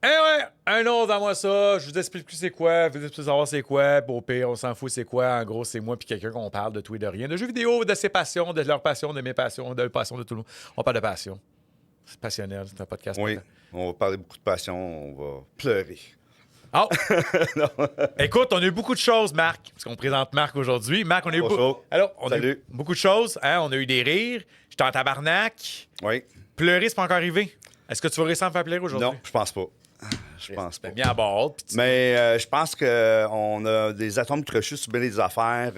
Eh ouais, un autre, envoie ça. Je vous explique plus c'est quoi. Vous expliquez savoir c'est quoi. Puis au pire, on s'en fout c'est quoi. En gros, c'est moi puis quelqu'un qu'on parle de tout et de rien. De jeux vidéo, de ses passions, de leur passion, de mes passions, de la passion de tout le monde. On parle de passion. C'est passionnel, c'est un podcast. Oui, on va parler beaucoup de passion, on va pleurer. Oh! Écoute, on a eu beaucoup de choses, Marc. Parce qu'on présente Marc aujourd'hui. Marc, on a eu Bonjour. Alors, on a eu Salut. beaucoup de choses. Hein? On a eu des rires. J'étais en tabarnak. Oui. Pleurer, c'est pas encore arrivé. Est-ce que tu vas réussir à me faire pleurer aujourd'hui? Non, je pense pas. Je pense pas. T'as bien à bord. Puis Mais je pense qu'on a des atomes crochus sur bien des affaires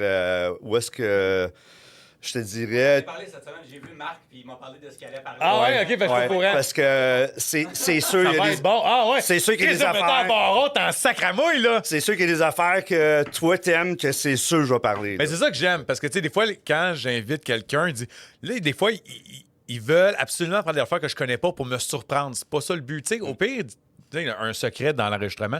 où est-ce que je te J'ai dirais. parlé cette semaine, j'ai vu Marc, puis il m'a parlé de ce qu'il allait parler. Ah ouais, ok, fait que je suis Ouais, au courant. parce que c'est sûr Ça qu'il y a va des- être bon. Ah ouais. c'est sûr qu'il y a Chris, des mettons affaires. en barreau, t'es en sac à mouille, là. c'est sûr qu'il y a des affaires que toi t'aimes que c'est sûr je vais parler. Mais là. c'est ça que j'aime. Parce que, tu sais, des fois, quand j'invite quelqu'un, il dit. Là, des fois, ils veulent absolument parler d'affaires que je connais pas pour me surprendre. C'est pas ça le but. Tu sais, au pire, tu sais, un secret dans l'enregistrement.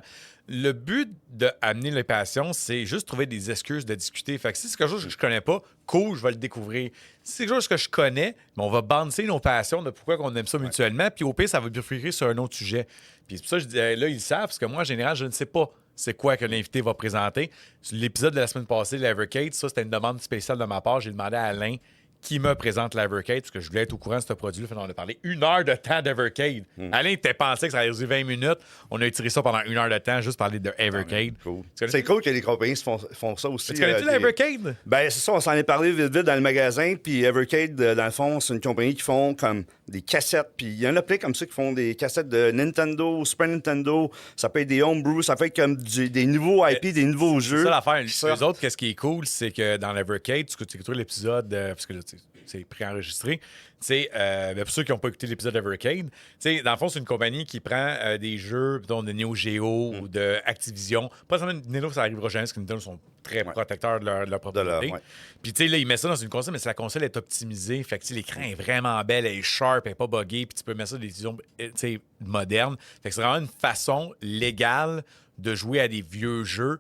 Le but d'amener les passions, c'est juste trouver des excuses de discuter. Fait que si c'est quelque chose que je connais pas, cool, je vais le découvrir. Si c'est quelque chose que je connais, mais on va bancer nos passions de pourquoi on aime ça mutuellement. Puis au pire, ça va bifurquer sur un autre sujet. Puis c'est pour ça que je dis, là, ils le savent, parce que moi, en général, je ne sais pas c'est quoi que l'invité va présenter. Sur l'épisode de la semaine passée, l'Evercade, ça, c'était une demande spéciale de ma part. J'ai demandé à Alain qui me présente l'Evercade, parce que je voulais être au courant de ce produit-là. Fait qu'on a parlé 1 heure de temps d'Evercade. Alain était pensé que ça allait durer 20 minutes. On a étiré ça pendant 1 heure de temps, juste parler de Evercade. Cool. Tu connais- C'est cool que les compagnies font ça aussi. Tu connais-tu des- l'Evercade? Ben, c'est ça, on s'en est parlé vite dans le magasin. Puis Evercade, dans le fond, c'est une compagnie qui font comme des cassettes. Puis il y en a plein comme ça qui font des cassettes de Nintendo, Super Nintendo. Ça peut être des homebrew, ça peut être comme des nouveaux IP, des nouveaux C'est jeux. ça l'affaire. Ça. Les autres, qu'est-ce qui est cool, c'est que dans l'Evercade, tu écouteras l'épisode, parce que là, tu sais, c'est préenregistré. Tu sais, pour ceux qui n'ont pas écouté l'épisode d'Evercade, tu sais, dans le fond, c'est une compagnie qui prend des jeux, mettons, de Neo Geo ou de Activision. Pas seulement Nintendo, ça arrivera jamais, parce que Nintendo sont très protecteurs de leur propriété. ouais. Puis, tu sais, là, ils mettent ça dans une console, mais si la console est optimisée, fait que, tu sais, l'écran est vraiment belle, elle est sharp, elle n'est pas buggée, puis tu peux mettre ça dans des décisions, tu sais, modernes. Fait que c'est vraiment une façon légale de jouer à des vieux jeux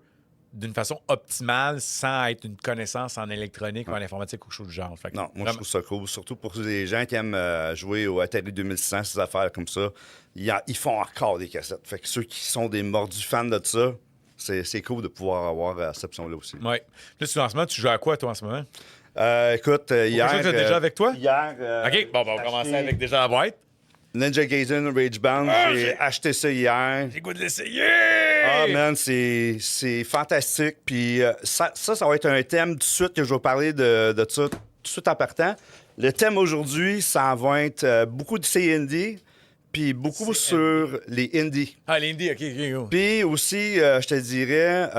d'une façon optimale sans être une connaissance en électronique ou en informatique ou quelque chose du genre. Fait que Non, moi, je vraiment- trouve ça cool. Surtout pour les gens qui aiment jouer au Atari 2600, ces affaires comme ça. Ils font encore des cassettes. Fait que ceux qui sont des mordus fans de ça, c'est cool de pouvoir avoir cette option-là aussi. Ouais. Là, en ce moment, tu joues à quoi, toi, en ce moment? Écoute, hier... chose que t'as déjà avec toi? Hier... OK, bon, on va commencer avec déjà la boîte. Ninja Gaiden Rage Band. Ah, j'ai acheté ça hier. J'ai goût de l'essayer! Ah, man, c'est fantastique. Puis ça va être un thème tout de suite que je vais parler de ça tout de suite en partant. Le thème aujourd'hui, ça va être beaucoup de CND, puis beaucoup sur les indies. Ah, l'indie, OK, go. Puis aussi, je te dirais,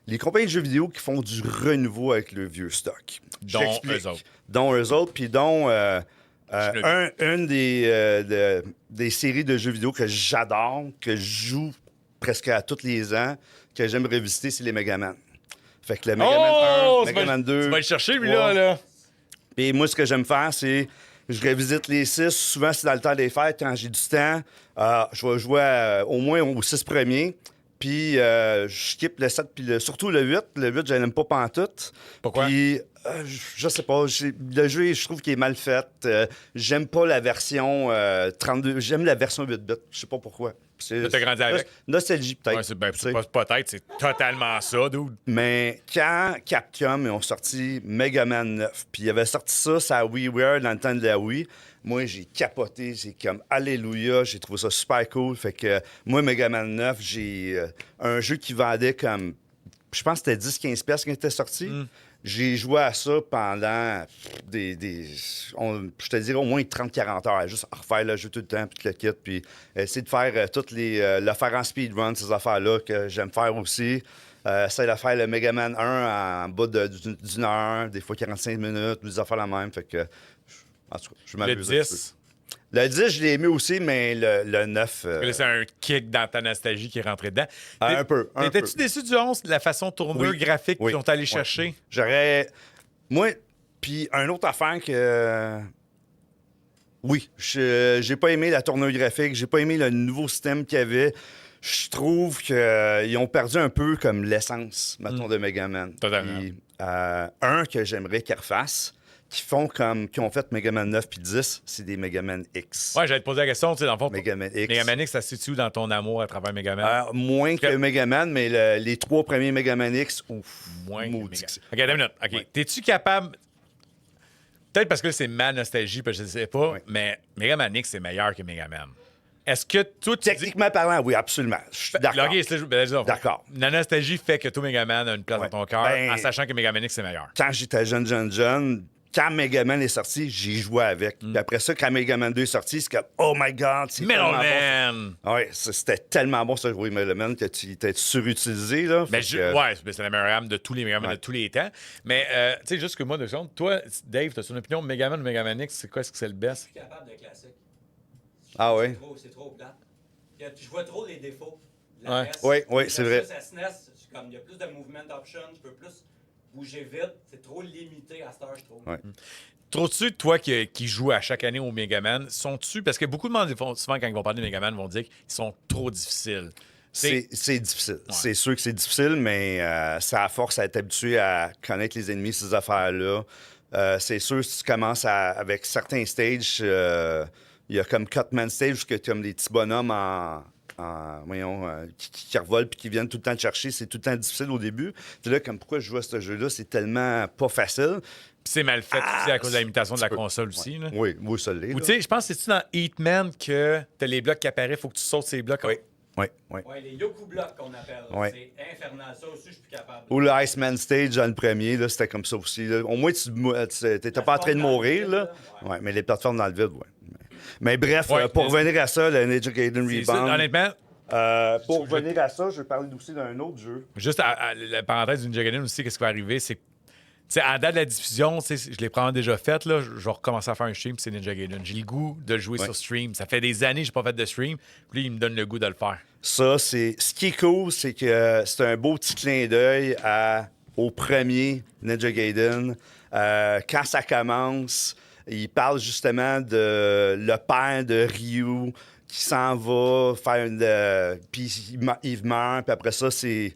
les compagnies de jeux vidéo qui font du renouveau avec le vieux stock. Dont J'explique. eux autres. Dont eux autres, puis dont Je une des séries de jeux vidéo que j'adore, que je joue presque à tous les ans, que j'aime revisiter, c'est les Megaman. Fait que le Megaman 1, Megaman 2... Tu vas le chercher, lui, 3. là. Puis moi, ce que j'aime faire, c'est je revisite les 6. Souvent, c'est dans le temps des fêtes, quand j'ai du temps. Je vais jouer au moins aux 6 premiers. Puis je skip le 7, puis surtout le 8. Le 8, je l'aime pas pantoute. Pourquoi? Puis je sais pas. Le jeu, je trouve qu'il est mal fait. J'aime pas la version 32. J'aime la version 8 bits. Je sais pas pourquoi. Là, t'as grandi avec? Nostalgie, peut-être. Ouais, c'est tu sais. peut-être, c'est totalement ça, dude. Mais quand Capcom ils ont sorti Mega Man 9, puis ils avaient sorti ça WiiWare dans le temps de la Wii, moi, j'ai capoté. C'est comme Alléluia. J'ai trouvé ça super cool. Fait que moi, Mega Man 9, j'ai un jeu qui vendait comme... Je pense que c'était 10-15$ quand il était sorti. J'ai joué à ça pendant je te dirais au moins 30-40 heures. Juste à refaire le jeu tout le temps, puis le kit, puis essayer de faire toutes le faire en speedrun, ces affaires-là que j'aime faire aussi. Essayer de faire le Mega Man 1 en bas d'une heure, des fois 45 minutes, des affaires la même. Fait que, en tout cas, je Le m'amuse un petit 10, peu. Le 10, je l'ai aimé aussi, mais le 9... là, c'est un kick dans ta nostalgie qui est rentré dedans. un peu. T'étais-tu déçu du 11, de la façon tournure Oui. graphique Oui. qu'ils sont allés Ouais. chercher? J'aurais... Moi, puis un autre affaire que... Oui, j'ai pas aimé la tournure graphique, j'ai pas aimé le nouveau système qu'il y avait. Je trouve qu'ils ont perdu un peu comme l'essence, mettons, de Mega Man. Totalement. Puis, un que j'aimerais qu'ils refassent, qui ont fait Mega Man 9 puis 10, c'est des Mega Man X. Ouais, j'allais te poser la question, tu sais, dans le fond, Mega Man X. Mega Man X, ça se situe où dans ton amour à travers Mega Man? Moins que Mega Man, mais les 3 premiers Mega Man X, ouf. Moins que maudit Mega. que c'est. OK, attends une minute. OK. Ouais. T'es-tu capable... Peut-être parce que c'est ma nostalgie, parce que je sais pas, Ouais. mais Mega Man X, c'est meilleur que Mega Man. Est-ce que toi, tu dis... Techniquement parlant, oui, absolument. Je suis d'accord. OK, disons, D'accord. La nostalgie fait que toi, Mega Man a une place Ouais. dans ton cœur, Ben- en sachant que Mega Man X, c'est meilleur. Quand j'étais jeune, quand Mega Man est sorti, j'y jouais avec. Puis après ça, quand Mega Man 2 est sorti, c'est comme « Oh my God! » c'est Metal tellement Man! bon. Ouais, c'était tellement bon, ça, jouer Metal Man, que tu étais surutilisé, là. Mais Fait que- ouais, c'est la meilleure âme de tous les Mega Man de tous les temps. Mais, tu sais, juste que moi, de seconde, toi, Dave, t'as une opinion, Mega Man ou Mega Man X, c'est quoi, est-ce que c'est le best? Je suis capable de classique. Ah ouais? C'est trop plate. Je vois trop les défauts. de Ouais. NES. Oui, c'est vrai. Versus à SNES, il y a plus de movement options, je peux plus bouger vite. C'est trop limité à cette heure, je trouve. Ouais. Trouves-tu, toi, qui joues à chaque année au Mega Man, sont-tu... Parce que beaucoup de monde, souvent, quand ils vont parler de Mega Man, vont dire qu'ils sont trop difficiles. C'est difficile. C'est sûr que c'est difficile, mais c'est à force à être habitué à connaître les ennemis, ces affaires-là. C'est sûr, si tu commences avec certains stages, il y a comme Cutman Stage, où tu as comme des petits bonhommes qui revolent puis qui viennent tout le temps te chercher. C'est tout le temps difficile au début. Tu là, comme pourquoi je joue à ce jeu-là, c'est tellement pas facile. Puis c'est mal fait aussi à cause de l'imitation de la tu peux- console aussi. Là. Oui, ça l'est. Ou là. tu sais, je pense que c'est-tu dans Hitman que t'as les blocs qui apparaissent, faut que tu sautes ces blocs. Oui, oui. Ouais, les Yoku Blocks qu'on appelle. Ouais. C'est infernal. Ça aussi, je suis plus capable. Ou le Iceman Stage dans le premier, là, c'était comme ça aussi. Là. Au moins, tu n'étais pas en train de mourir. Là. Ouais. Ouais, mais les plateformes dans le vide, oui. Mais bref, Ouais, pour mais- revenir à ça, le Ninja Gaiden C'est ça, Rebound. honnêtement, Pour revenir à ça, je vais parler aussi d'un autre jeu. juste la parenthèse du Ninja Gaiden aussi, qu'est-ce qui va arriver, c'est que, tu sais, à la date de la diffusion, tu sais, je l'ai probablement déjà fait, là, je vais recommencer à faire un stream, puis c'est Ninja Gaiden. J'ai le goût de le jouer Ouais. sur stream. Ça fait des années que j'ai pas fait de stream, puis il me donne le goût de le faire. Ça, c'est. Ce qui est cool, c'est que c'est un beau petit clin d'œil au premier Ninja Gaiden. Quand ça commence, il parle justement de le père de Ryu qui s'en va faire une. Puis il meurt, puis après ça, c'est.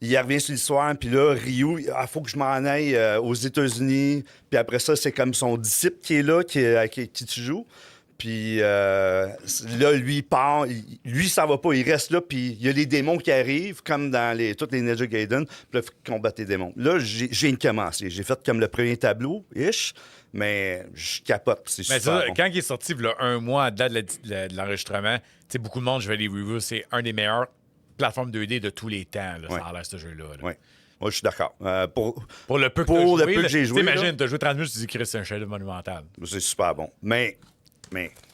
Il revient sur l'histoire, puis là, Ryu, il faut que je m'en aille aux États-Unis. Puis après ça, c'est comme son disciple qui est là, qui tu joues. Puis là, lui, il part. Lui, ça va pas. Il reste là. Puis il y a les démons qui arrivent, comme dans tous les Ninja Gaiden. Puis là, il faut combattre les démons. Là, j'ai commencé. J'ai fait comme le premier tableau, ish. Mais je capote. C'est Mais super ça, bon. quand il est sorti, il y a un mois à date de l'enregistrement, tu sais, beaucoup de monde, je vais les reviews, c'est un des meilleurs plateformes 2D de tous les temps, là, Ouais. ça a l'air, ce jeu-là. là. Ouais. Moi, je suis d'accord. Pour le peu que, Pour t'as le joué, peu que là, j'ai joué, t'imagines, là. t'as joué 30 minutes, tu te dis, Chris, c'est un chef-d'œuvre monumental. C'est super bon. Mais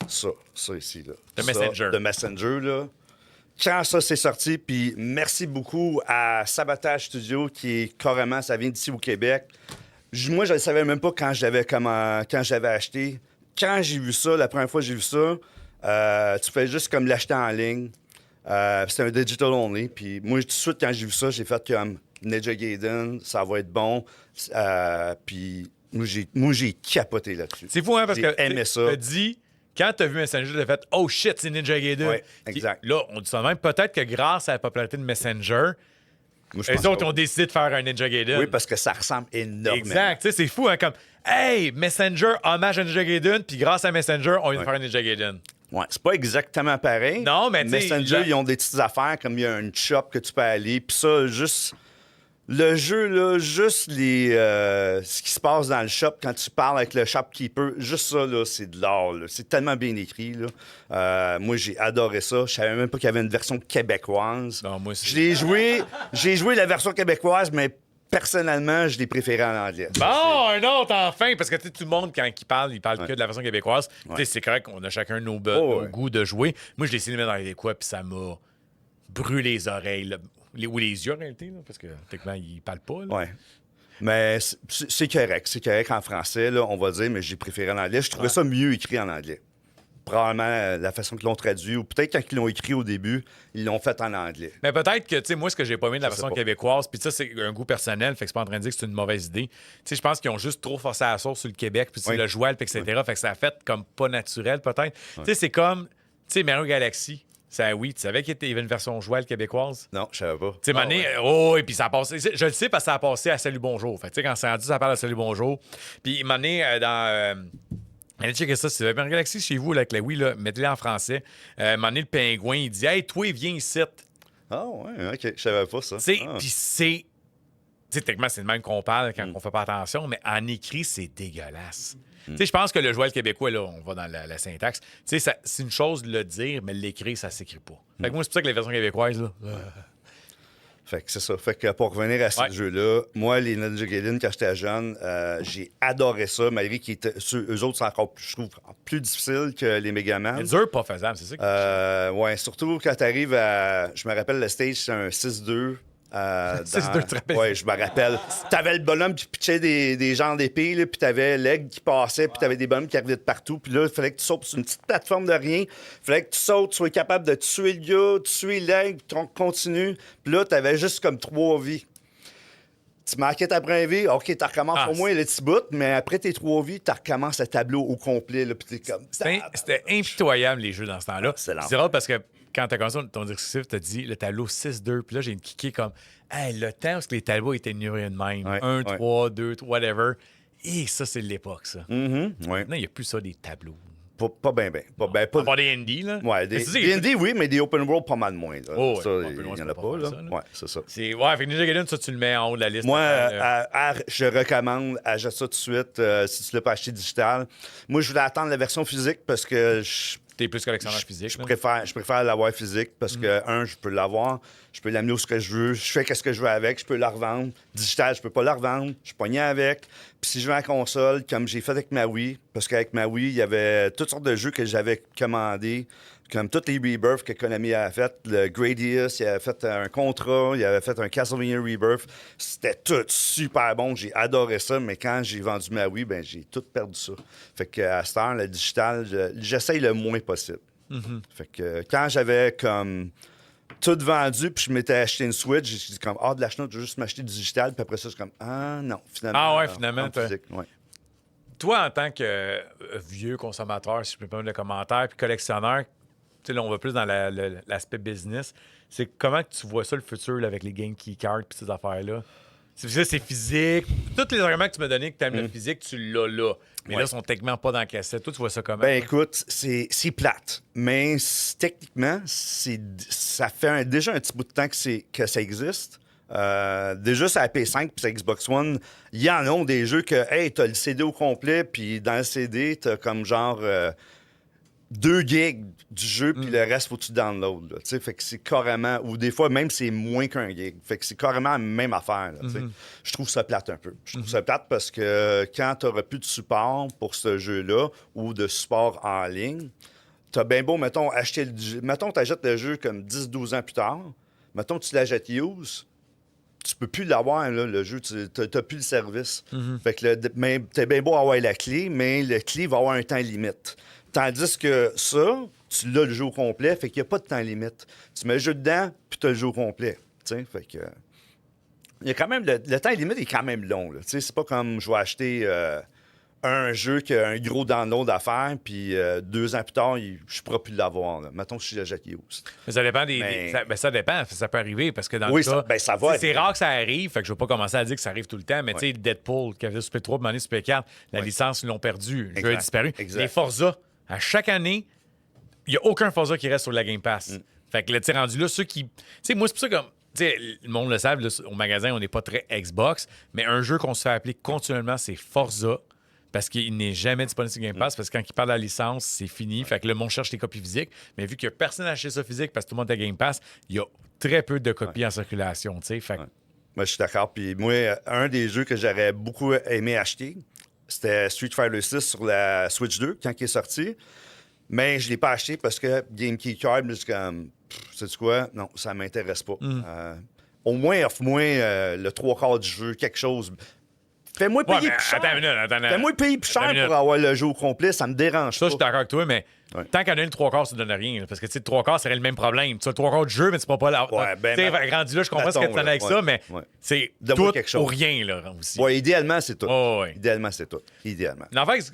ça ici, là. The Ça, Messenger. The Messenger, là. Quand ça s'est sorti, puis merci beaucoup à Sabotage Studio, qui est carrément, ça vient d'ici au Québec. Moi, je ne savais même pas quand j'avais acheté. Quand j'ai vu ça, la première fois que j'ai vu ça, tu fais juste comme l'acheter en ligne. C'était un digital only. Puis moi, tout de suite, quand j'ai vu ça, j'ai fait comme Ninja Gaiden, ça va être bon. Puis moi, j'ai capoté là-dessus. C'est fou, hein, parce J'ai que aimé ça. t'as dit, quand t'as vu Messenger, t'as fait « Oh shit, c'est Ninja Gaiden! Ouais, Puis exact. Là, on dit ça de même, peut-être que grâce à la popularité de Messenger, Moi, je les pense autres pas. ont décidé de faire un Ninja Gaiden. Oui, parce que ça ressemble énormément. Exact, tu sais, c'est fou, hein, comme « Hey, Messenger, hommage à Ninja Gaiden, puis grâce à Messenger, on vient de faire un Ninja Gaiden. » Ouais, c'est pas exactement pareil. Non, mais tu sais, Messenger, ils ont des petites affaires, comme il y a une shop que tu peux aller. Puis ça, juste... Le jeu, là, juste ce qui se passe dans le shop quand tu parles avec le shopkeeper, juste ça, là, c'est de l'art. Là. C'est tellement bien écrit. Là. Moi, j'ai adoré ça. Je savais même pas qu'il y avait une version québécoise. Non, moi aussi. J'ai joué la version québécoise, mais personnellement, je l'ai préférée en anglais. Bon, un autre enfin, parce que tu sais, tout le monde, quand il parle Ouais. que de la version québécoise. Tu sais, Ouais. c'est correct qu'on a chacun nos ouais. goûts de jouer. Moi, je l'ai essayé de mettre dans les quoi, puis ça m'a brûlé les oreilles, là. Ou les yeux en réalité, là, parce que techniquement, il parle pas. Là. Ouais. Mais c'est correct. C'est correct en français, là, on va dire, mais j'ai préféré en anglais. Je trouvais ça mieux écrit en anglais. Probablement la façon qu'ils l'ont traduit, ou peut-être quand ils l'ont écrit au début, ils l'ont fait en anglais. Mais peut-être que, tu sais, moi, ce que j'ai pas aimé de la Je sais version pas. québécoise, puis ça, c'est un goût personnel, fait que c'est pas en train de dire que c'est une mauvaise idée. Tu sais, je pense qu'ils ont juste trop forcé la sauce sur le Québec, puis sur Oui. le joual, puis etc. Fait que ça a fait comme pas naturel, peut-être. Tu sais, c'est comme, tu sais, Mario Galaxy. Ça, oui, tu savais qu'il y avait une version jouale québécoise? Non, je savais pas. Tu sais, Mané, et puis ça a passé. Je le sais parce que ça a passé à Salut Bonjour. Fait que, tu sais, quand c'est rendu, ça parle à Salut Bonjour. Puis Mané, allez checker ça, si vous avez un Galaxy chez vous, là, avec la Wii, là, mettez-le en français. Mané, le pingouin, il dit Hey, toi, viens ici. Ah, ouais, OK. Je savais pas ça. Tu sais, Ah. puis c'est. Tu sais, techniquement, c'est le même qu'on parle quand on fait pas attention, mais en écrit, c'est dégueulasse. Tu sais, je pense que le joual québécois, là, on va dans la syntaxe. Tu sais, c'est une chose de le dire, mais l'écrire, ça s'écrit pas. Fait que moi, c'est pour ça que les versions québécoises, là. Fait que c'est ça. Fait que pour revenir à ce Ouais. jeu-là, moi, les Ninja Gaiden, quand j'étais jeune, j'ai adoré ça, malgré qu'ils étaient. Eux autres, c'est encore, je trouve, plus difficile que les Megaman. C'est dur, pas faisable, c'est ça. Ouais, surtout quand tu arrives à. Je me rappelle, le stage, c'est un 6-2. 6-2, tu te rappelles? Ouais, je me rappelle. T'avais le bonhomme qui pitchait des genres d'épée, là, puis t'avais l'aigle qui passait, puis t'avais des bonhommes qui arrivaient de partout. Puis là, il fallait que tu sautes sur une petite plateforme de rien. Il fallait que tu sautes, tu sois capable de tuer le gars, tuer l'aigle, puis continue. Puis là, t'avais juste comme 3 vies. Tu marquais ta première vie, OK, tu recommences au moins le petit bout, mais après tes 3 vies, tu recommences le tableau au complet. Là, puis t'es comme... C'était impitoyable, les jeux, dans ce temps-là. Excellent. C'est drôle parce que quand t'as commencé ton discursif, t'as dit le tableau 6-2. Puis là, j'ai une kické comme hey, le temps où les tableaux étaient numérotés de même. Ouais, 1, ouais. 3, 2, whatever. Et ça, c'est l'époque, ça. Ouais. Maintenant, il n'y a plus ça, des tableaux. Pas bien. Pas... Pas des indies, là. Ouais, Mais des tu sais, indie, oui, mais des open world, pas mal moins. Là. Oh, ouais, ça, open il world, n'y en tu a peux pas, pas là. faire ça, là. Ouais, c'est ça. Ouais, fait que Ninja Gaiden, ça, tu le mets en haut de la liste. Moi, maintenant, je recommande, achète ça tout de suite si tu l'as pas acheté digital. Moi, je voulais attendre la version physique parce que T'es plus collectionneur physique. je là. préfère l'avoir physique parce que, je peux l'avoir, je peux l'amener où ce que je veux, je fais ce que je veux avec, je peux la revendre. Digital, je peux pas la revendre, je suis pogné avec. Puis si je veux la console, comme j'ai fait avec ma Wii, parce qu'avec ma Wii, il y avait toutes sortes de jeux que j'avais commandés, comme tous les Rebirth que Konami a fait. Le Gradius, il avait fait un Contra, il avait fait un Castlevania Rebirth. C'était tout super bon, j'ai adoré ça, mais quand j'ai vendu ma Wii, ben j'ai tout perdu ça. Fait qu'à cette heure, le digital, j'essaye le moins possible. Fait que quand j'avais comme tout vendu, puis je m'étais acheté une Switch, j'ai dit comme, de la chenoute, je vais juste m'acheter du digital, puis après ça, je suis comme, non, finalement. Ah ouais, finalement, en physique, ouais. Toi, en tant que vieux consommateur, si je peux me permettre le commentaire, puis collectionneur, tu sais, là, on va plus dans l'aspect business. C'est comment que tu vois ça, le futur, là, avec les game key cards puis ces affaires-là? C'est physique. Tous les arguments que tu m'as donnés que tu aimes le physique, tu l'as là. Mais là, ils sont techniquement pas dans la cassette. Toi, tu vois ça comment? Ben écoute, c'est plate. Mais techniquement, ça fait déjà un petit bout de temps que ça existe. Déjà, sur la PS5 puis sur Xbox One, il y en a des jeux que, hey, t'as le CD au complet, puis dans le CD, t'as comme genre 2 gigs du jeu, puis le reste, faut que tu downloads. Là, tu sais, fait que c'est carrément, ou des fois, même, c'est moins qu'un gig. Fait que c'est carrément la même affaire. Là, tu sais. Je trouve ça plate un peu. Je trouve ça plate parce que quand t'auras plus de support pour ce jeu-là, ou de support en ligne, t'as bien beau, mettons, acheter le jeu. Mettons, t'achètes le jeu comme 10-12 ans plus tard. Mettons, tu l'achètes use. Tu peux plus l'avoir, là, le jeu. Tu n'as plus le service. Fait que t'es bien beau avoir la clé, mais le clé va avoir un temps limite. Tandis que ça, tu l'as le jeu au complet, fait qu'il n'y a pas de temps limite. Tu mets le jeu dedans, puis tu as le jeu au complet. T'sais, fait que... Il y a quand même... Le temps limite est quand même long. Là. C'est pas comme je vais acheter un jeu qui a un gros download à faire, puis 2 ans plus tard, je ne pourrai plus l'avoir. Là. Mettons que je suis Jacques Hughes. Mais ça dépend ça dépend, ça peut arriver parce que dans le cas, ça va. C'est rare que ça arrive, fait que je ne vais pas commencer à dire que ça arrive tout le temps, mais tu sais, Deadpool, qui avait Super 3, puis année Super 4, la licence, ils l'ont perdu, le jeu a disparu. Exact. Les Forza, à chaque année, il n'y a aucun Forza qui reste sur la Game Pass. Fait que le rendu là, ceux qui. Tu sais, moi, c'est pour ça que. Tu sais, le monde le savent, là, au magasin, on n'est pas très Xbox, mais un jeu qu'on se fait appeler continuellement, c'est Forza. Parce qu'il n'est jamais disponible sur Game Pass, parce que quand il parle de la licence, c'est fini. Fait que le monde cherche les copies physiques. Mais vu qu'il n'y a personne à acheter ça physique parce que tout le monde a Game Pass, il y a très peu de copies en circulation. Fait que... Moi, je suis d'accord. Puis moi, un des jeux que j'aurais beaucoup aimé acheter, c'était Street Fighter 6 sur la Switch 2 quand il est sorti. Mais je ne l'ai pas acheté parce que GameKey Card, je suis comme, sais-tu quoi? Non, ça ne m'intéresse pas. Au moins, offre-moi le 3/4 du jeu, quelque chose. Fais-moi Ouais, payer mais plus cher. attends une minute, attends. Fais-moi payer plus Attends cher une minute. pour avoir le jeu au complet, ça me dérange Ça, je suis pas. d'accord avec toi, mais Ouais. tant qu'en a une 3/4, ça ne donne rien. Là, parce que, tu sais, 3/4, c'est le même problème. Tu as 3/4 du jeu, mais tu ne peux pas la. Ouais, ben, tu sais, mais- rendu là, je comprends ce que mettons, tu en as avec là, ça, ouais, mais ouais. c'est Donne-moi tout quelque chose. ou rien, là, aussi. Ouais, idéalement, c'est tout. Ouais, ouais. Idéalement, c'est tout. Idéalement. En fait,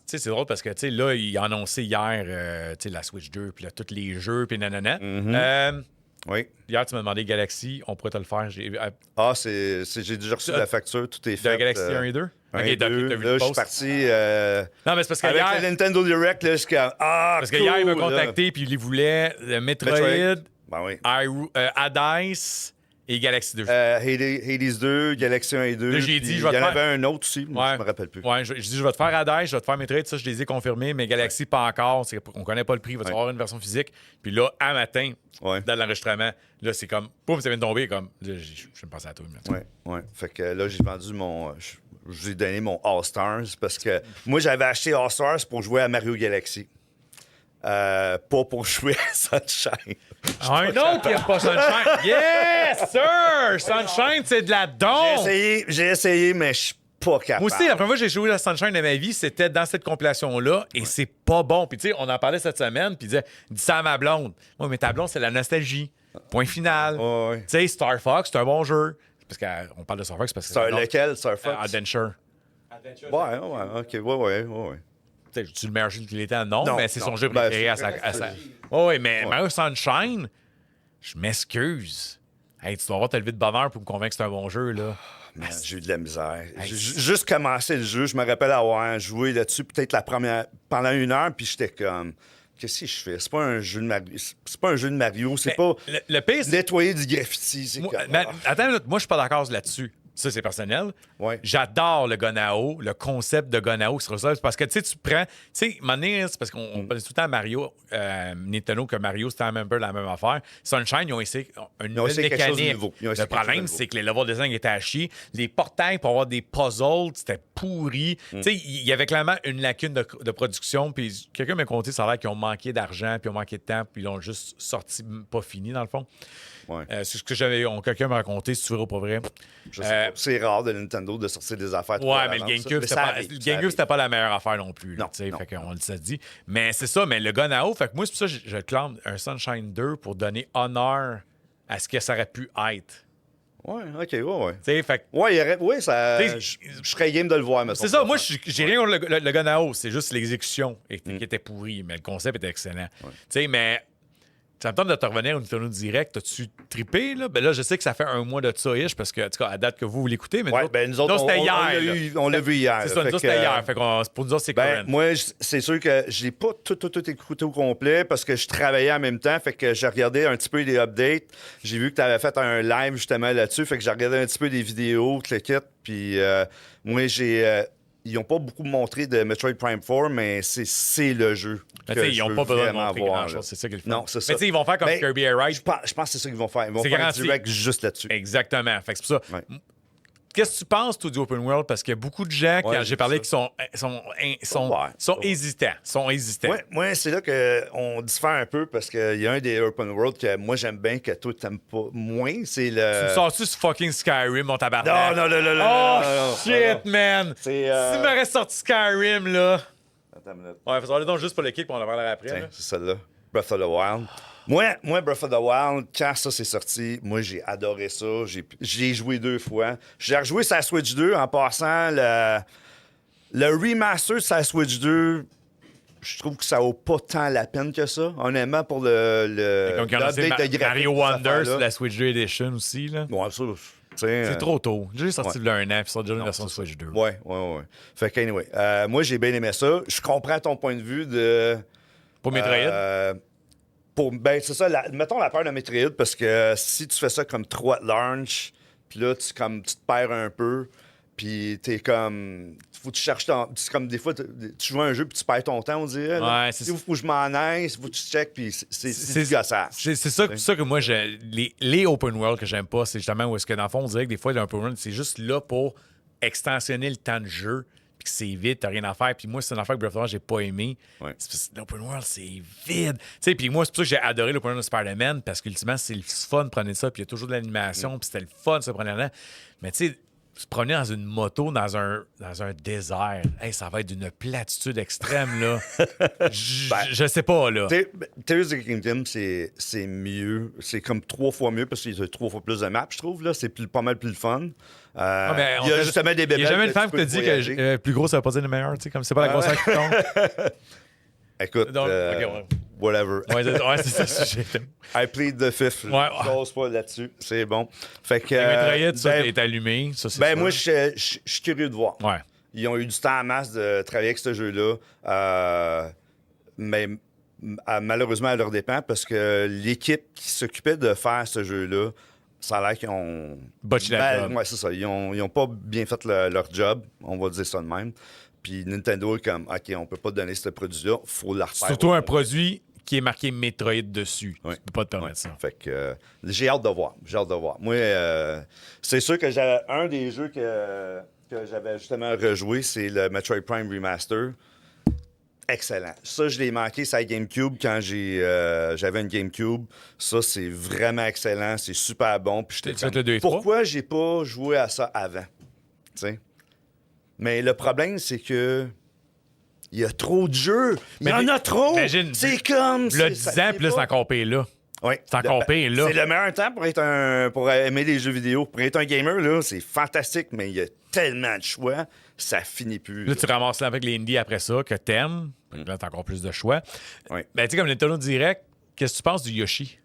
c'est drôle parce que, tu sais, là, il a annoncé hier, tu sais, la Switch 2, puis là, tous les jeux, puis nanana. Oui. Hier, tu m'as demandé Galaxy, on pourrait te le faire. J'ai Ah, j'ai déjà reçu la facture, tout est fait. de Galaxy 1 et 2. Un Ok, et t'as deux. vu le Là, je suis post? parti Non, mais c'est parce que avec hier, le Nintendo Direct, là, jusqu'à... Ah, parce que hier, il m'a cool, là. contacté, puis il voulait Metroid, Ben oui. Hades et Galaxy 2. Hades 2, Galaxy 1 et 2. Là, j'ai puis dit, je vais il y en te avait faire- un autre aussi, mais je me rappelle plus. Ouais, je dis, je vais te faire Hades, je vais te faire Metroid, ça, je les ai confirmés, mais Galaxy, pas encore. On connaît pas le prix, il va y avoir une version physique. Puis là, à matin, Ouais. dans l'enregistrement, là, c'est comme, pouf, ça vient de tomber, comme, là, je me pensais à toi. Mais... Ouais. Fait que là, j'ai vendu mon... Je vous ai donné mon All-Stars parce que moi, j'avais acheté All-Stars pour jouer à Mario Galaxy. Pas pour jouer à Sunshine. Un autre qui a pas Sunshine. Yes, sir! Sunshine, c'est de la dompe! J'ai essayé, mais je suis pas capable. Moi aussi, la première fois que j'ai joué à Sunshine de ma vie, c'était dans cette compilation-là, et c'est pas bon. Puis tu sais, on en parlait cette semaine, puis il disait, dis ça à ma blonde. Moi, mais ta blonde, c'est la nostalgie. Point final. Ouais. Tu sais, Star Fox, c'est un bon jeu. Parce qu'on parle de Star Fox parce que C'est lequel, Star Fox? Adventure. Adventure, Ouais, OK, ouais. Tu sais, tu le meilleur jeu de tous les temps? Non, Non, mais c'est son non. jeu Ben, préféré à c'est- sa... Oui, mais Mario Sunshine, je m'excuse. Hey, tu dois avoir ta levé de bonheur pour me convaincre que c'est un bon jeu, là. Man, j'ai eu de la misère. J'ai juste commencé le jeu, je me rappelle avoir joué là-dessus peut-être pendant 1 heure, puis j'étais comme... Qu'est-ce que je fais? C'est pas un jeu de Mario. C'est pas un jeu de Mario. C'est Mais pas le pire, c'est... nettoyer du graffiti. C'est Moi, comme... mais attends une minute, moi, je suis pas d'accord là-dessus. Ça, c'est personnel. Ouais. J'adore le Gonao, le concept de Gonao qui se ressemble. Parce que, tu sais, tu prends... Tu sais, c'est parce qu'on pense tout le temps à Mario, Nintendo, que Mario, c'était un peu la même affaire. Sunshine, ils ont essayé une Ils ont nouvelle essayé quelque chose de mécanique. nouveau. Ils ont Le essayé quelque chose de problème, nouveau. c'est que les level design étaient à chier. Les portails pour avoir des puzzles, c'était pourri. Tu sais, il y avait clairement une lacune de production. Puis quelqu'un m'a conté, ça a l'air qu'ils ont manqué d'argent, puis ils ont manqué de temps, puis ils l'ont juste sorti pas fini, dans le fond. Ouais. C'est ce que quelqu'un m'a raconté, si tu veux ou pas vrai. Je sais pas. C'est rare de Nintendo de sortir des affaires. trop Ouais, à mais le l'avance, GameCube, ça. c'était Mais ça pas, arrive, le ça GameCube, arrive. c'était pas la meilleure affaire non plus. Non, Tu sais, non. fait qu'on le s'est dit. Mais c'est ça, mais le Gonao, fait que moi, c'est pour ça que je clame un Sunshine 2 pour donner honneur à ce que ça aurait pu être. Ouais, OK, ouais. Tu sais, fait que Ouais, il y aurait... ouais, ça... T'sais, je serais game de le voir, mettons. c'est ça, moi, j'ai rien contre le Gonao, c'est juste l'exécution qui était pourrie, mais le concept était excellent. Tu sais, mais ça me tente de te revenir au Nintendo Direct. As-tu trippé, là? Ben là, je sais que ça fait un mois de ça, ish, parce que, en tout cas, à date que vous l'écoutez, mais Ouais, ben nous autres, c'était hier. là. on l'a vu hier. C'est ça, nous autres, c'était hier. Fait qu'on, pour nous autres, c'est Ben, current. moi, c'est sûr que j'ai pas tout écouté au complet parce que je travaillais en même temps. Fait que j'ai regardé un petit peu les updates. J'ai vu que tu avais fait un live justement là-dessus. Fait que j'ai regardé un petit peu des vidéos, tout le kit. Puis moi, ils n'ont pas beaucoup montré de Metroid Prime 4, mais c'est le jeu. Mais que tu sais, ils je n'ont veux pas besoin de vraiment montrer voir, grand-chose. là. C'est ça qu'ils font. Non, c'est ça. Mais tu sais, ils vont faire comme Ben, Kirby Air Ride. Je pense que c'est ça qu'ils vont faire. Ils vont C'est faire un garanti. direct juste là-dessus. Exactement. Fait que c'est pour ça. Ouais. Qu'est-ce que tu penses, toi, du Open World? Parce qu'il y a beaucoup de gens, Ouais, quand j'ai parlé, ça. qui sont Ouais. hésitants. Moi, c'est là qu'on diffère un peu parce qu'il y a un des Open World que moi j'aime bien, que toi t'aimes pas moins. C'est le. Tu me sors-tu sur fucking Skyrim, mon tabarnak? Non. Oh, non, shit, man! C'est. Si m'aurait sorti Skyrim, là... Attends une minute. Ouais, faisons-le donc juste pour l'équipe, on en parlera après. Tiens, là. c'est celle-là. Breath of the Wild. Moi, Breath of the Wild, quand ça s'est sorti, moi, j'ai adoré ça. J'ai joué 2 fois. J'ai rejoué sa Switch 2 en passant le remaster de sa Switch 2. Je trouve que ça vaut pas tant la peine que ça, honnêtement, pour Comme quand on a l'update de graphique. Mario de cette Wonder affaire-là. sur la Switch 2 Edition aussi, là. Ouais, ça, c'est C'est trop tôt. J'ai sorti ouais. il y a 1 an, puis ça a déjà une Non, version c'est Switch 2. Ouais. Fait que, anyway, moi, j'ai bien aimé ça. Je comprends ton point de vue de... Pour Metroid? Ben, c'est ça, mettons la peur de Metroid, parce que si tu fais ça comme trop at launch, puis là, tu te perds un peu, puis t'es comme... Faut que tu cherches c'est comme des fois, tu joues à un jeu, puis tu perds ton temps, on dirait. Là. Ouais, c'est Il faut que je m'en aille, il faut que tu checkes, puis c'est du gossage. C'est ça que moi, les open world que j'aime pas, c'est justement où est-ce que, dans le fond, on dirait que des fois, l'open world, c'est juste là pour extensionner le temps de jeu, puis que c'est vide, t'as rien à faire. Puis moi, c'est une affaire que Breath of the Wild, j'ai pas aimé. Ouais. C'est parce que l'open world, c'est vide. Tu sais, puis moi, c'est pour ça que j'ai adoré l'open world de Spider-Man, parce qu'ultimement, c'est le fun de prendre ça, puis il y a toujours de l'animation, puis c'était le fun, ça prenait là. Mais tu sais, se promener dans une moto dans un désert. Hey, ça va être d'une platitude extrême, là. Je sais pas, là. Tears of the Kingdom, c'est mieux. C'est comme 3 fois mieux parce qu'il y a 3 fois plus de maps, je trouve. Là. C'est pas mal plus le fun. Il y a justement des bébés. Il n'y a jamais une femme qui te dit que plus gros, ça va pas dire le meilleur. Tu sais, comme c'est pas la grosseur qui compte. Écoute, Donc, ouais. whatever. Ouais, c'est ça le sujet. I plead the fifth. Ouais. J'ose pas là-dessus. C'est bon. Fait que. Les mitraillettes, ça, est allumé. Ça, c'est moi, je suis curieux de voir. Ouais. Ils ont eu du temps en masse de travailler avec ce jeu-là. Mais malheureusement, à leur dépens, parce que l'équipe qui s'occupait de faire ce jeu-là, ça a l'air qu'ils ont. Botché la job. Ouais, c'est ça. Ils ont pas bien fait leur job. On va dire ça de même. Puis Nintendo est comme, OK, on peut pas donner ce produit-là, il faut la refaire. Surtout un produit qui est marqué Metroid dessus. Ouais. Tu peux pas te permettre ça. Fait que j'ai hâte de voir. Moi, c'est sûr que j'avais un des jeux que j'avais justement rejoué, c'est le Metroid Prime Remaster. Excellent. Ça, je l'ai manqué sur la GameCube quand j'avais une GameCube. Ça, c'est vraiment excellent. C'est super bon. Puis j'étais Tu fais le 2 et 3? pourquoi j'ai pas joué à ça avant? T'sais? Mais le problème, c'est que il y a trop de jeux. Il y en a trop. Imagine, C'est comme... Le 10 ans, puis là, c'est encore pire, là. Oui. C'est encore pire, là. C'est le meilleur temps pour aimer les jeux vidéo. Pour être un gamer, là, c'est fantastique, mais il y a tellement de choix, ça finit plus. Là, tu ramasses là avec les indies après ça, que t'aimes. Là, t'as encore plus de choix. Oui. Ben, tu sais, comme Nintendo Direct, qu'est-ce que tu penses du Yoshi?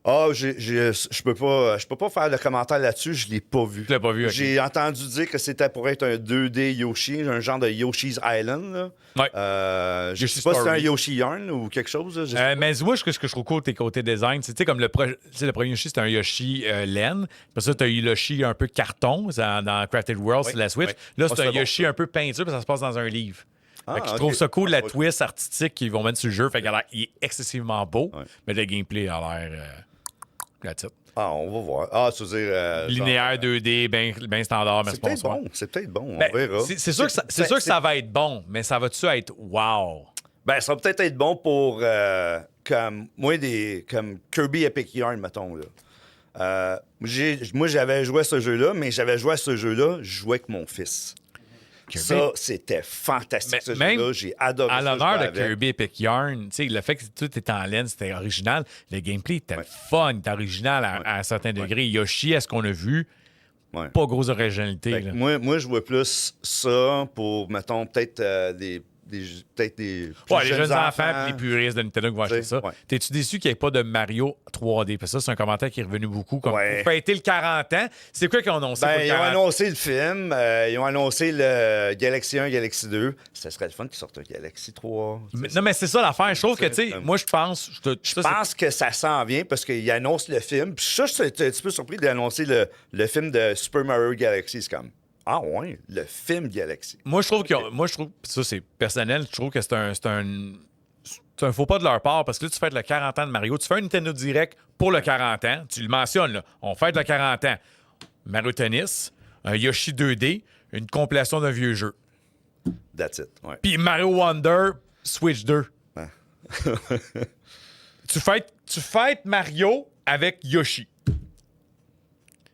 Je peux pas faire de commentaire là-dessus, je l'ai pas vu. Tu l'as pas vu, ok. J'ai entendu dire que c'était pour être un 2D Yoshi, un genre de Yoshi's Island. Là. Ouais. Je Yoshi sais pas si c'est un Story. Yoshi Yarn ou quelque chose. Là, je sais pas. Mais moi, ce que je trouve cool, tes côtés design, c'est tu sais, comme le premier Yoshi, c'était un Yoshi laine. Après ça, tu as eu Yoshi un peu carton dans Crafted World, Oui, c'est la Switch. oui. Là, Ah, c'est un c'est bon, Yoshi ça. un peu peinture, parce que ça se passe dans un livre. Fait que je ok. trouve ça cool, la Ouais. twist artistique qu'ils vont mettre sur le jeu. Fait qu'il est excessivement beau, Ouais. mais le gameplay a l'air. That's it. On va voir. Tu veux dire... Linéaire genre, 2D, bien standard, mais c'est peut-être bonsoir. bon. C'est peut-être bon. Ben, On verra. c'est sûr que ça va être bon, mais ça va-tu être wow? Ben, ça va peut-être être bon pour comme moi comme Kirby Epic Yarn, mettons. Là. Moi, j'avais joué à ce jeu-là, mais j'avais joué à ce jeu-là, je jouais avec mon fils. Kirby. Ça, c'était fantastique, Mais ce même jeu-là. J'ai adoré À ça. l'honneur jouer de avec. Kirby Epic Yarn, tu sais, le fait que tout est en laine, c'était original. Le gameplay était Ouais. fun, était original à un certain degré. Yoshi, à ce qu'on a vu, Ouais. pas grosse originalité. Fait que là. moi, je vois plus ça pour, mettons, peut-être des plus Ouais, les jeunes enfants et les puristes de Nintendo qui vont acheter T'sais, ça. ouais. T'es-tu déçu qu'il n'y ait pas de Mario 3D? Parce que ça, c'est un commentaire qui est revenu beaucoup. Comme Ouais. pour fêter le 40 ans, c'est quoi qu'ils ont annoncé pour le Ils ont 40 annoncé le film, ils ont annoncé le Galaxy 1, Galaxy 2. Ça serait le fun qu'ils sortent un Galaxy 3. Non, mais c'est ça l'affaire. Je trouve que, tu sais, c'est- moi, je pense... Je pense que ça s'en vient parce qu'ils annoncent le film. Puis ça, j'étais un petit peu surpris d'annoncer le film de Super Mario Galaxy. C'est comme, ah ouais, le film Galaxy. Moi, je trouve ça, c'est personnel, je trouve que c'est un faux pas de leur part parce que là, tu fêtes le 40 ans de Mario. Tu fais un Nintendo Direct pour le 40 ans. Tu le mentionnes, là. On fête le 40 ans. Mario Tennis, un Yoshi 2D, une compilation d'un vieux jeu. That's it. Ouais. Puis Mario Wonder, Switch 2. Tu fêtes Mario avec Yoshi. Tu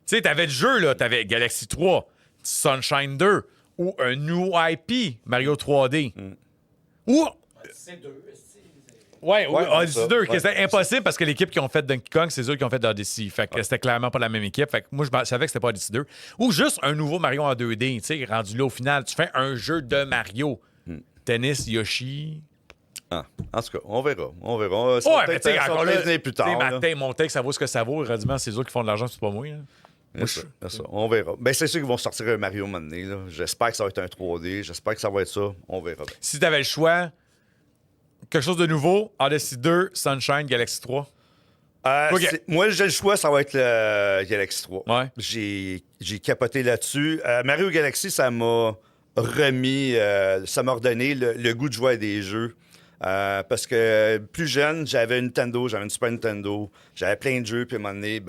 sais, t'avais le jeu, là. T'avais Galaxy 3, Sunshine 2 ou un new IP, Mario 3D. Ou... C'est deux. Ouais, Ouais, Odyssey ça. 2, Ouais. que c'est impossible parce que l'équipe qui ont fait Donkey Kong, c'est eux qui ont fait Odyssey. Fait que c'était clairement pas la même équipe. Fait que moi, je savais que c'était pas Odyssey 2. Ou juste un nouveau Mario en 2D, tu sais, rendu là au final. Tu fais un jeu de Mario. Tennis, Yoshi. Ah, en tout cas, on verra. Ça va Ouais, mais peut-être tu sais, ça va encore là, peut-être venir plus tard. là. mon texte, ça vaut ce que ça vaut. Radiement, c'est eux qui font de l'argent, c'est pas moi. Là. C'est ça. On verra. Ben, c'est sûr qu'ils vont sortir un Mario maintenant. Là. J'espère que ça va être un 3D. J'espère que ça va être ça. On verra. Si t'avais le choix, quelque chose de nouveau, Odyssey 2, Sunshine, Galaxy 3. Ok. Moi, j'ai le choix, ça va être le Galaxy 3. Ouais. J'ai capoté là-dessus. Mario Galaxy, ça m'a remis, ça m'a redonné le goût de jouer à des jeux. Parce que plus jeune, j'avais une Nintendo, j'avais une Super Nintendo, j'avais plein de jeux, puis à un moment donné,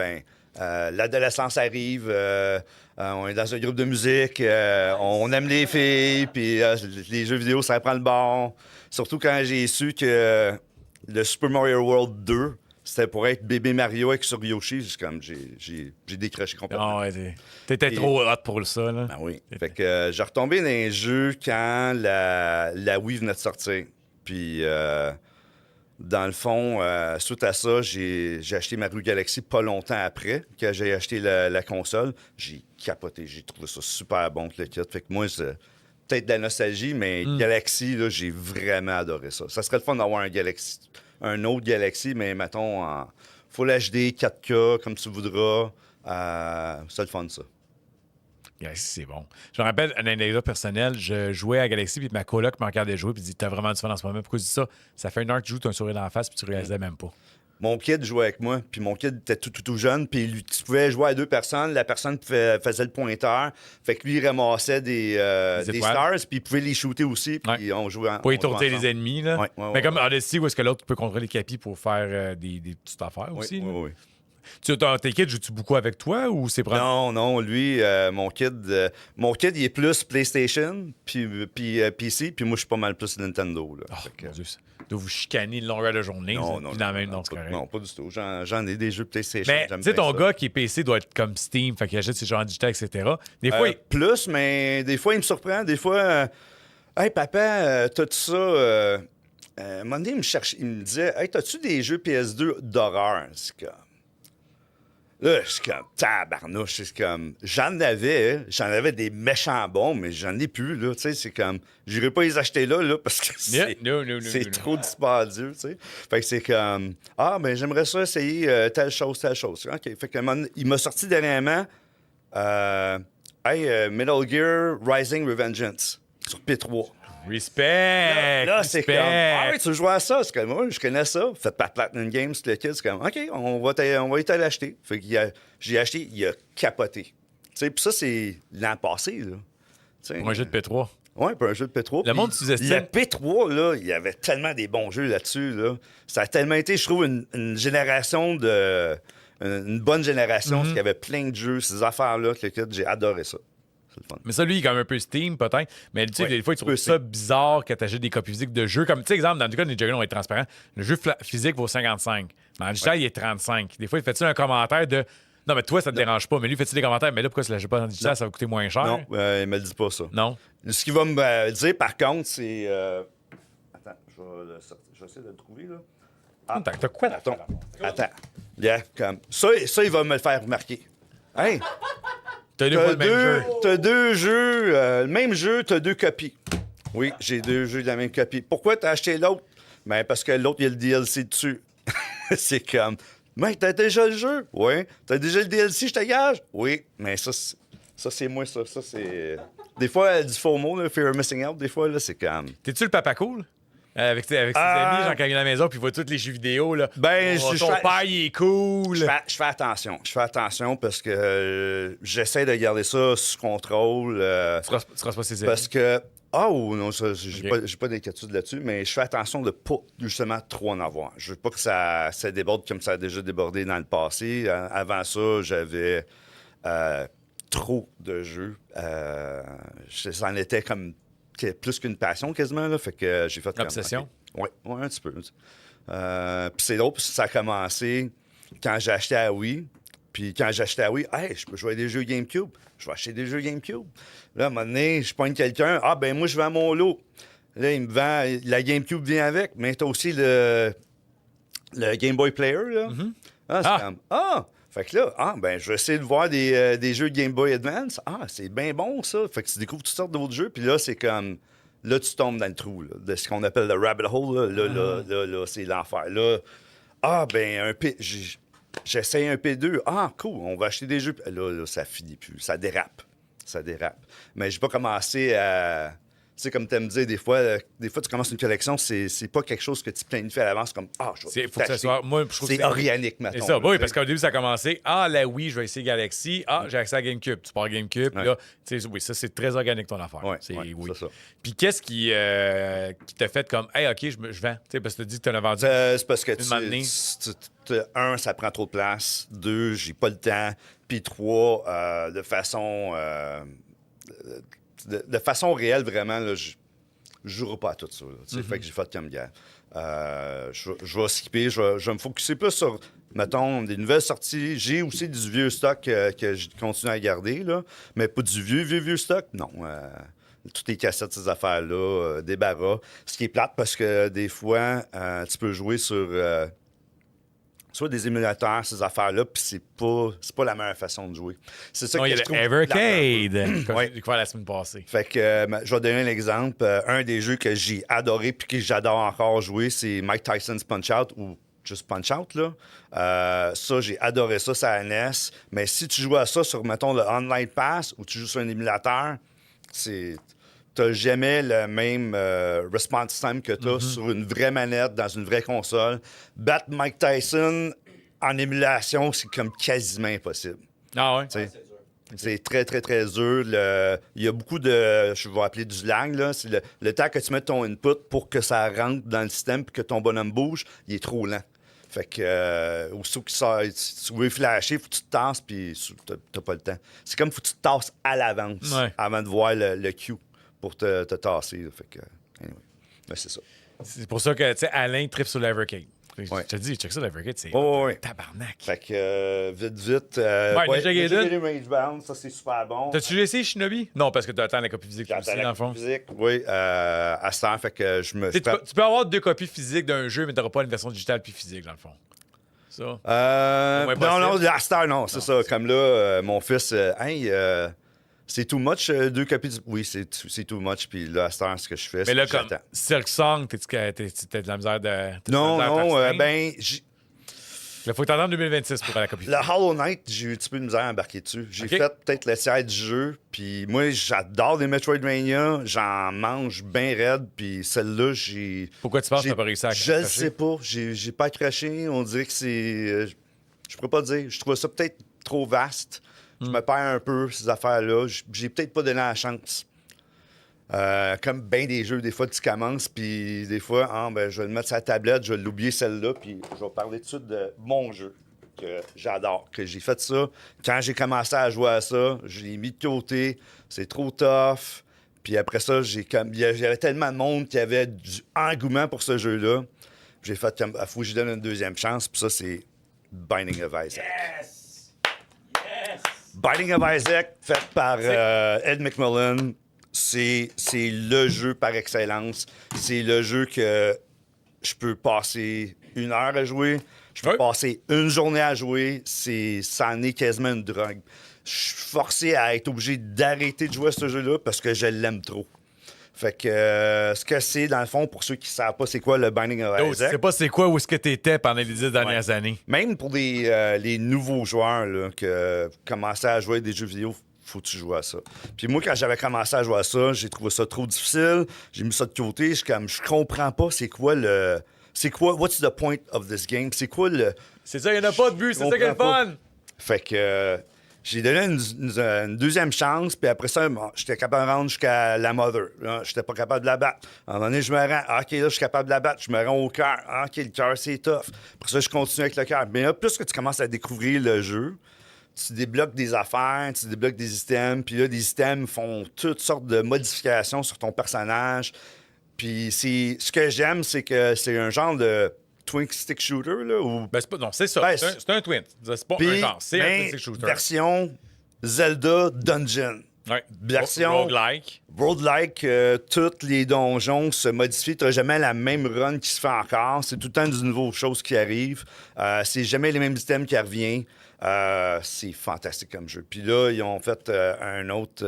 l'adolescence arrive, on est dans un groupe de musique, on aime les filles, puis les jeux vidéo, ça prend le bord. Surtout quand j'ai su que le Super Mario World 2 c'était pour être bébé Mario avec sur Yoshi. J'ai décroché complètement. Ah ouais, t'étais trop hot pour ça, là. Ben oui. Fait que j'ai retombé dans les jeux quand la Wii venait de sortir. Puis, dans le fond, suite à ça, j'ai acheté Mario Galaxy pas longtemps après que j'ai acheté la console. J'ai capoté. J'ai trouvé ça super bon, le kit. Fait que moi, c'est peut-être de la nostalgie, mais Galaxy, là, j'ai vraiment adoré ça. Ça serait le fun d'avoir un autre Galaxy, mais mettons en Full HD, 4K, comme tu voudras. C'est le fun, ça. Galaxy, c'est bon. Je me rappelle une anecdote personnelle. Je jouais à Galaxy, puis ma coloc me regardait jouer, puis dit t'as vraiment du fun en ce moment. Pourquoi je dis ça? Ça fait une heure que tu joues, t'as un sourire dans la face, puis tu réalisais même pas. Mon kid jouait avec moi, puis mon kid était tout jeune, puis tu pouvais jouer à 2 personnes, la personne faisait le pointeur, fait que lui, il ramassait des stars, puis il pouvait les shooter aussi, puis on jouait pour étourdir les ennemis, là. Mais comme Odyssey, où est-ce que l'autre peut contrôler les capis pour faire des petites affaires aussi? Oui. Tes kids, joues-tu beaucoup avec toi, ou c'est Non, lui, mon kid, il est plus PlayStation, puis PC, puis moi, je suis pas mal plus Nintendo, là. Mon Dieu, ça doit vous chicaner une longueur de journée. Non, c'est correct. Non, pas du tout. J'en ai des jeux PlayStation. Mais tu sais, ton gars qui est PC doit être comme Steam, fait qu'il achète ses jeux en digital, etc. Des fois, plus, mais des fois, il me surprend. Des fois, hey, papa, t'as-tu ça? Un moment donné, il me disait, hey, t'as-tu des jeux PS2 d'horreur? C'est comme. Là, je suis comme, tabarnouche, c'est comme, j'en avais des méchants bons, mais j'en ai plus, là, tu sais, c'est comme, j'irai pas les acheter là, parce que c'est trop dispendieux, tu sais. Fait que c'est comme, ben, j'aimerais ça essayer telle chose. OK, fait que il m'a sorti dernièrement, Metal Gear Rising Revengeance sur P3. Respect! Là, c'est comme, tu joues à ça. C'est comme, moi, je connais ça. Fait par Platinum Games, le kid, c'est comme, OK, on va y l'acheter. Fait que j'ai acheté, il a capoté. Tu sais, puis ça, c'est l'an passé, là. Pour un jeu de P3. Oui, pour un jeu de P3. Le monde sous-estime. Le P3, là, il y avait tellement des bons jeux là-dessus, là. Ça a tellement été, je trouve, une génération de... Une bonne génération, parce qu'il y avait plein de jeux, ces affaires-là, que le kid, j'ai adoré ça. Mais ça, lui, il est comme un peu Steam, peut-être. Mais tu sais, des fois, il trouve ça bizarre que tu achètes des copies physiques de jeux. Comme, tu sais, exemple, dans le cas de Ninja Gaiden, on va être transparent. Le jeu physique vaut 55. Mais en digital, il est 35. Des fois, il fait-tu un commentaire de non, mais toi, ça te dérange pas. Mais lui, fait-tu des commentaires? Mais là, pourquoi tu l'achètes pas en digital? Ça va coûter moins cher? Non, il me le dit pas, ça. Non. Ce qu'il va me dire, par contre, c'est. Attends, je vais essayer de le trouver, là. T'as quoi là? Attends. Yeah, comme. Ça, il va me le faire remarquer. Hey! T'as le même jeu. T'as 2 jeux, le même jeu, t'as 2 copies. Oui, j'ai 2 jeux de la même copie. Pourquoi t'as acheté l'autre? Ben, parce que l'autre, il y a le DLC dessus. C'est comme, mais t'as déjà le jeu? Oui. T'as déjà le DLC, je te gage? Oui. Mais ça c'est moi, ça. Ça, c'est. Des fois, du faux mot, là, Fear of Missing Out, des fois, là, c'est comme. T'es-tu le papa cool? Avec ses amis, genre, quand il est à la maison, puis il voit tous les jeux vidéo, là. Ben, ton père, il est cool. Je fais attention. Je fais attention parce que j'essaie de garder ça sous contrôle. Tu seras pas ses amis. Parce que. Non, j'ai pas d'inquiétude là-dessus, mais je fais attention de pas justement trop en avoir. Je veux pas que ça déborde comme ça a déjà débordé dans le passé. Avant ça, j'avais trop de jeux. Ça en était comme plus qu'une passion quasiment, là. Fait que j'ai fait obsession? Oui, un petit peu. Puis c'est drôle, parce que ça a commencé quand j'ai acheté à Wii. Puis quand j'ai acheté à Wii, hey, je peux jouer à des jeux GameCube. Je vais acheter des jeux GameCube. Là, à un moment donné, je pogne quelqu'un. Ben moi, je vends mon lot. Là, il me vend. La GameCube vient avec, mais t'as aussi le Game Boy Player, là. C'est comme. Fait que là, ben, je vais essayer de voir des jeux de Game Boy Advance. C'est bien bon, ça. Fait que tu découvres toutes sortes d'autres jeux. Puis là, c'est comme. Là, tu tombes dans le trou, là, de ce qu'on appelle le rabbit hole. Là, c'est l'enfer. Là, ben, j'essaye un P2. Cool, on va acheter des jeux. Là, ça finit plus. Ça dérape. Mais j'ai pas commencé à. Tu sais, comme tu me dire, des fois, tu commences une collection, c'est pas quelque chose que tu planifies à l'avance comme je faut que ça soit. Moi, je trouve c'est organique, maintenant. C'est ça, oui, parce qu'au début, ça a commencé. La Wii, je vais essayer Galaxy. J'ai accès à GameCube. Tu pars GameCube. Là, oui, ça, c'est très organique ton affaire. Oui, c'est ça. Puis qu'est-ce qui t'a fait comme, hey, OK, je vends? Tu sais, parce que tu dis que tu en as vendu. C'est parce que un, ça prend trop de place. 2, j'ai pas le temps. Puis 3, de façon. De façon réelle, vraiment, là, je jouerai pas à tout ça. Fait que j'ai fait comme gars. Je vais skipper, je vais me focusser plus sur, mettons, des nouvelles sorties. J'ai aussi du vieux stock que je continue à garder, là, mais pas du vieux stock, non. Toutes les cassettes, ces affaires-là, débarras. Ce qui est plate parce que des fois, tu peux jouer sur soit des émulateurs, ces affaires-là, puis c'est pas la meilleure façon de jouer. C'est ça Non, que il y a je le trouve Evercade, comme Ouais. j'ai découvert la semaine passée. Fait que je vais donner un exemple. Un des jeux que j'ai adoré puis que j'adore encore jouer, c'est Mike Tyson's Punch-Out ou juste Punch-Out, là. Ça, j'ai adoré ça, ça NES. Mais si tu joues à ça sur, mettons, le Online Pass ou tu joues sur un émulateur, t'as jamais le même response time que t'as sur une vraie manette, dans une vraie console. Battre Mike Tyson en émulation, c'est comme quasiment impossible. Ah ouais? T'sais. C'est dur. C'est très, très, très dur. Il y a beaucoup de, je vais appeler du lag, là. C'est le temps que tu mets ton input pour que ça rentre dans le système et que ton bonhomme bouge, il est trop lent. Fait que, aussitôt qu'il sort, si tu veux flasher, faut que tu te tasses, puis t'as pas le temps. C'est comme faut que tu te tasses à l'avance Ouais. avant de voir le cue pour te tasser. Là. Fait que, anyway. Ben, c'est ça. C'est pour ça que, tu sais, Alain tripe sur l'Evercade. Ouais. Je te dis, check ça, l'Evercade, c'est Ouais. tabarnak. Fait que, vite. Ninja Gaiden. Ragebound, ça, c'est super bon. T'as-tu essayé Shinobi? Non, parce que tu attends la copie physique J'entends aussi, la dans le fond. physique, oui, à ce temps, fait que je me... Tu sais, tu peux avoir 2 copies physiques d'un jeu, mais t'auras pas une version digitale puis physique, dans le fond. Ça. non, possible. à cette heure, non, c'est ça. Comme là, mon fils, c'est too much, 2 copies oui, c'est too much, puis là, à cette heure, ce que je fais, Mais c'est là, que comme j'attends. Silk Song, t'as de la misère de. Non, Il faut t'attendre 2026 pour la copie le physique. Hollow Knight, j'ai eu un petit peu de misère à embarquer dessus. J'ai Ok. fait peut-être le tiers du jeu, puis moi, j'adore les Metroidvania, j'en mange bien raide, puis celle-là, j'ai... Pourquoi tu penses que j'ai- t'as pas réussi à Je le accrocher? sais pas, j'ai pas accroché, on dirait que c'est... je pourrais pas dire, je trouve ça peut-être trop vaste. Je me perds un peu, ces affaires-là. J'ai peut-être pas donné la chance. Comme bien des jeux, des fois, tu commences, puis des fois, je vais le mettre sur la tablette, je vais l'oublier celle-là, puis je vais parler tout de suite de mon jeu que j'adore, que j'ai fait ça. Quand j'ai commencé à jouer à ça, je l'ai mis de côté. C'est trop tough. Puis après ça, il y avait tellement de monde qui avait du engouement pour ce jeu-là. J'ai fait comme, il faut que je donne une deuxième chance, puis ça, c'est Binding of Isaac. Yes! Yes! Binding of Isaac, fait par Ed McMillan, c'est le jeu par excellence. C'est le jeu que je peux passer 1 heure à jouer. Je peux Ouais. passer 1 journée à jouer. Ça en est quasiment une drogue. Je suis forcé à être obligé d'arrêter de jouer à ce jeu-là parce que je l'aime trop. Fait que ce que c'est, dans le fond, pour ceux qui ne savent pas c'est quoi le Binding of Oh, tu Isaac. sais pas c'est quoi où est-ce que t'étais pendant les 10 dernières années. Même pour les nouveaux joueurs là, qui commençaient à jouer à des jeux vidéo, faut que tu joues à ça. Puis moi, quand j'avais commencé à jouer à ça, j'ai trouvé ça trop difficile. J'ai mis ça de côté. Je comprends pas c'est quoi what's the point of this game? C'est quoi le... C'est ça, il n'y en a pas de but, c'est ça qui est le comprends fun. Fait que j'ai donné une deuxième chance, puis après ça, j'étais capable de rendre jusqu'à la Mother. Là, j'étais pas capable de la battre. À un moment donné, je me rends. OK, là, je suis capable de la battre. Je me rends au cœur. OK, le cœur, c'est tough. Après ça, je continue avec le cœur. Mais là, plus que tu commences à découvrir le jeu, tu débloques des affaires, tu débloques des items, puis là, des items font toutes sortes de modifications sur ton personnage. Puis ce que j'aime, c'est que c'est un genre de twin stick shooter, là, où... Ben, c'est pas, non, c'est ça. Ben, c'est un twin. C'est pas un Puis, genre, c'est un mais twin stick shooter. version Zelda Dungeon. Ouais. version- Roguelike. Roguelike, tous les donjons se modifient. Tu n'as jamais la même run qui se fait encore. C'est tout le temps une nouvelle chose qui arrive. C'est jamais les mêmes items qui reviennent. C'est fantastique comme jeu. Puis là, ils ont fait un autre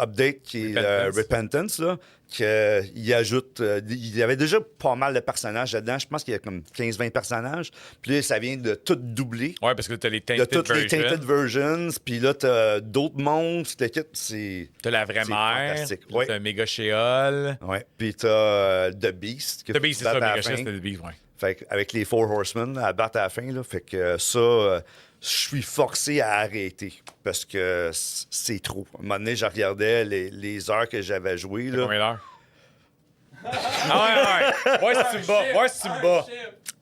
update qui est Repentance, là, qu'il ajoute. Il y avait déjà pas mal de personnages là-dedans. Je pense qu'il y a comme 15-20 personnages. Puis là, ça vient de tout doubler. Ouais, parce que t'as les Il y a tainted toutes les versions. Tainted Versions. Puis là, t'as d'autres monstres. C'est. T'as la vraie C'est mère. fantastique. T'as Ouais. un méga Sheol. Ouais. Puis t'as The Beast. que The faut Beast, c'est ça, battre à la méga fin. Sheol, c'était The Beast, ouais. Fait que avec les Four Horsemen à battre à la fin, là, fait que ça, je suis forcé à arrêter parce que c'est trop. À un moment donné, je regardais les heures que j'avais jouées. Là. Combien d'heures? Ah ouais. Ouais, si tu me bats. Ouais, si tu me bats.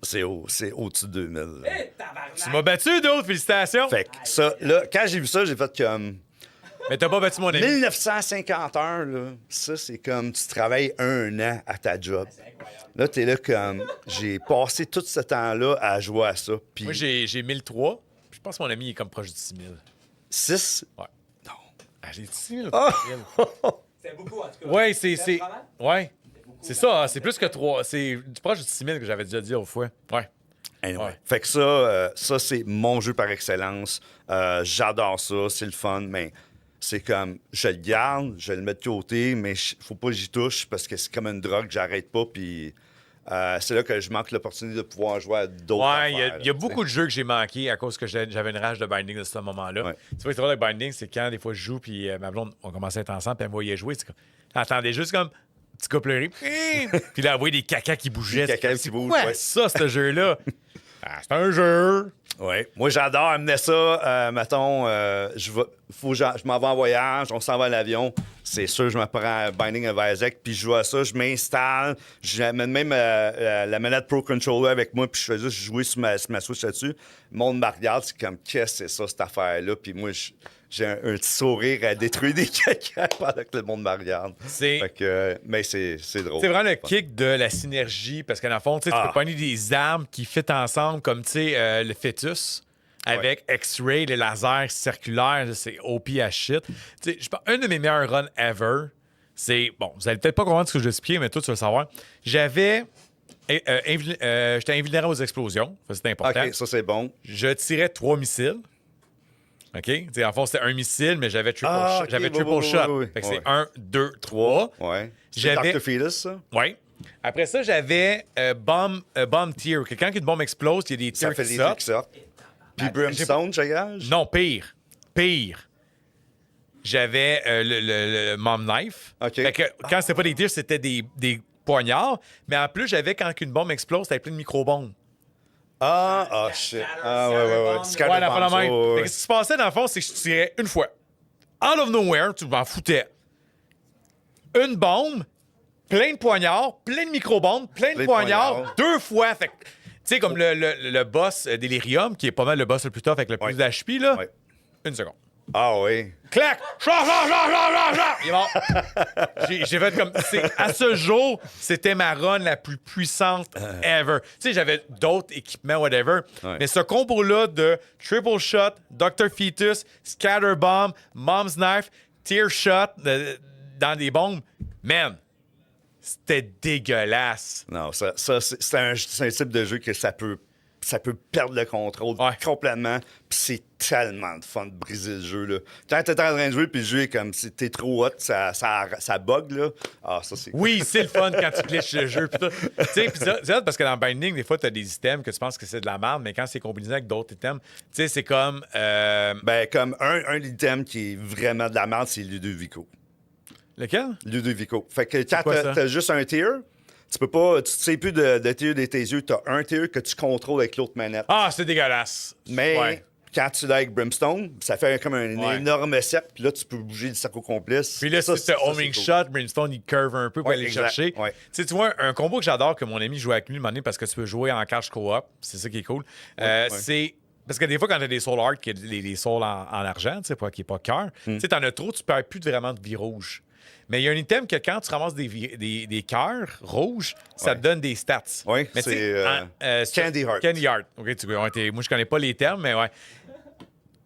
C'est au-dessus de 2000. là. Eh, tabarnak! Tu m'as battu, d'autres. Félicitations. Fait que ça, là, quand j'ai vu ça, j'ai fait comme... Mais t'as pas battu mon ami. 1950 heures, là, ça, c'est comme tu travailles 1 an à ta job. C'est incroyable. Là, t'es là comme... J'ai passé tout ce temps-là à jouer à ça. Puis Moi, j'ai 1003. Je pense que mon ami il est comme proche du 6000. 6... Ouais. Non. Ah, j'ai dit 6000. C'est beaucoup, en tout cas. Ouais, c'est. Vraiment? Ouais. beaucoup, C'est dans- ça, c'est plus que 3. C'est proche du 6000 que j'avais déjà dit autrefois. Ouais. Anyway. Ouais. Fait que ça c'est mon jeu par excellence. J'adore ça, c'est le fun, mais c'est comme, je le garde, je le mets de côté, mais faut pas que j'y touche parce que c'est comme une drogue, j'arrête pas, puis c'est là que je manque l'opportunité de pouvoir jouer à d'autres Ouais, il y a affaires, beaucoup de jeux que j'ai manqué à cause que j'avais une rage de Binding à ce moment-là. Ouais. Tu vois, c'est vrai, le Binding, c'est quand des fois je joue, puis ma blonde, on commençait à être ensemble, puis elle me voyait jouer. C'est comme, elle entendait juste comme, petit gars pleurer. Puis là, elle voyait des cacas qui bougeaient. Des cacas C'est qui bougent, quoi ouais. ça, ce jeu-là? Ah, c'est un jeu. Ouais. Moi, j'adore amener ça. Mettons, je m'en vais en voyage, on s'en va à l'avion. C'est sûr, je me prends Binding of Isaac, puis je joue à ça, je m'installe, j'amène même la manette Pro Controller avec moi, puis je fais juste jouer sur ma Switch là-dessus. Le monde me regarde, c'est comme, qu'est-ce que c'est ça, cette affaire-là? Puis moi, j'ai un petit sourire à détruire des cacas pendant que le monde me regarde. Fait que, mais c'est drôle. C'est vraiment le kick de la synergie, parce qu'en fond, tu sais, tu peux pogner des armes qui fit ensemble, comme tu sais, le fœtus. Avec X-Ray, les lasers circulaires, là, c'est OP à shit. Tu sais, je pense un de mes meilleurs runs ever, c'est... Bon, vous allez peut-être pas comprendre ce que je vais expliquer, mais toi, tu vas le savoir. J'étais invulnérable aux explosions. Ça, c'est important. OK, ça, c'est bon. Je tirais 3 missiles. OK? Tu sais, en fond, c'était un missile, mais j'avais triple shot. OK, J'avais oui, triple oui, shot. oui, oui. Fait que c'est Ouais. 1, 2, 3. Ouais. J'avais- Dr. Fetus, ça? Oui. Après ça, j'avais bomb tier. Que quand une bombe explose, il y a des tiers Ça fait qui des sortent. trucs qui sortent. Puis Brimstone, je gage? Non, pire. Pire. J'avais le mom knife. OK. Fait que quand c'était pas des tirs, c'était des poignards. Mais en plus, j'avais quand une bombe explose, t'avais plein de micro-bombes. Shit. Ah, ouais. Scatter Ouais, la fin bombs, de même. ouais, Fait ouais. que ce qui se passait, dans le fond, c'est que je tirais une fois. Out of nowhere, tu m'en foutais. Une bombe, plein de poignards, plein de micro-bombes, plein de Plein de poignards, poignards. 2 fois. Fait que, tu sais, comme le boss Delirium, qui est pas mal le boss le plus tough avec le plus Ouais. d'HP, là. Ouais. Une seconde. Ah oui. Clac! Chla, chla, chla, chla, chla, chla! Il est mort. J'ai fait comme. À ce jour, c'était ma run la plus puissante ever. Tu sais, j'avais d'autres équipements, whatever. Ouais. Mais ce combo-là de triple shot, Dr. Fetus, scatter bomb, mom's knife, tear shot dans des bombes, man, c'était dégueulasse. Non, ça c'est un type de jeu que ça peut perdre le contrôle Ouais. complètement. Puis c'est tellement de fun de briser le jeu, là. Quand t'es en train de jouer, puis le jeu est comme si t'es trop hot, ça bug, là. Ah, ça, c'est... Oui, c'est le fun quand tu glitches le jeu. Pis tout. Tu sais, pis c'est hot parce que dans Binding, des fois, tu as des items que tu penses que c'est de la merde, mais quand c'est combiné avec d'autres items, tu sais, c'est comme. Ben, comme un item qui est vraiment de la merde, c'est Ludovico. Lequel? Ludovico. Fait que quand quoi, ça? t'as juste un tier, tu peux pas... Tu sais plus de tier de tes yeux. T'as un tier que tu contrôles avec l'autre manette. Ah, c'est dégueulasse. Mais Ouais. quand tu l'as avec Brimstone, ça fait comme un Ouais. énorme cercle, puis là, tu peux bouger le cercle au complet. Puis là, Ça, si t'as ça, homing c'est shot, Brimstone, il curve un peu pour Ouais, aller exact. chercher. Ouais. Tu vois, un combo que j'adore, que mon ami joue avec lui, un moment donné, parce que tu peux jouer en cash co-op, c'est ça qui est cool. C'est. Parce que des fois, quand t'as des Soul Art, qui les souls en argent, tu sais, qui est pas cœur, tu sais, t'en as trop, tu perds plus vraiment de vie rouge. Mais il y a un item que quand tu ramasses des cœurs rouges, ça te donne des stats. Oui, Mais tu c'est, sais, Candy Heart. Candy Heart. OK, moi, je connais pas les termes, mais ouais.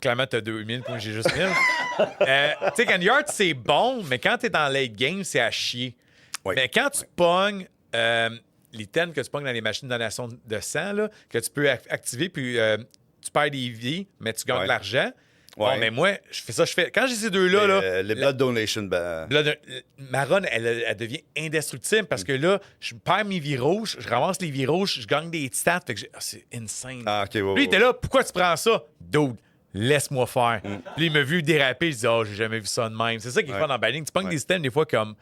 Clairement, t'as 2000, puis j'ai juste 1000. Tu sais, Candy Heart, c'est bon, mais quand t'es dans late game, c'est à chier. Oui. Mais quand tu pognes les thèmes que tu pognes dans les machines de donation de sang, là, que tu peux activer, puis tu perds des vies, mais tu gagnes Ouais. de l'argent. Ouais. Bon, mais moi, je fais ça, quand j'ai ces deux-là, là, Les Blood Donation, ben... ma run, elle devient indestructible parce que là, je perds mes vies rouges, je ramasse les vies rouges, je gagne des stats. Fait que c'est insane. Ah, OK, ouais, Lui, il ouais. était là, pourquoi tu prends ça? Dude, laisse-moi faire. Puis il m'a vu déraper, il dit, oh, j'ai jamais vu ça de même. C'est ça qui est fun dans Binding. Tu pognes des systèmes des fois comme.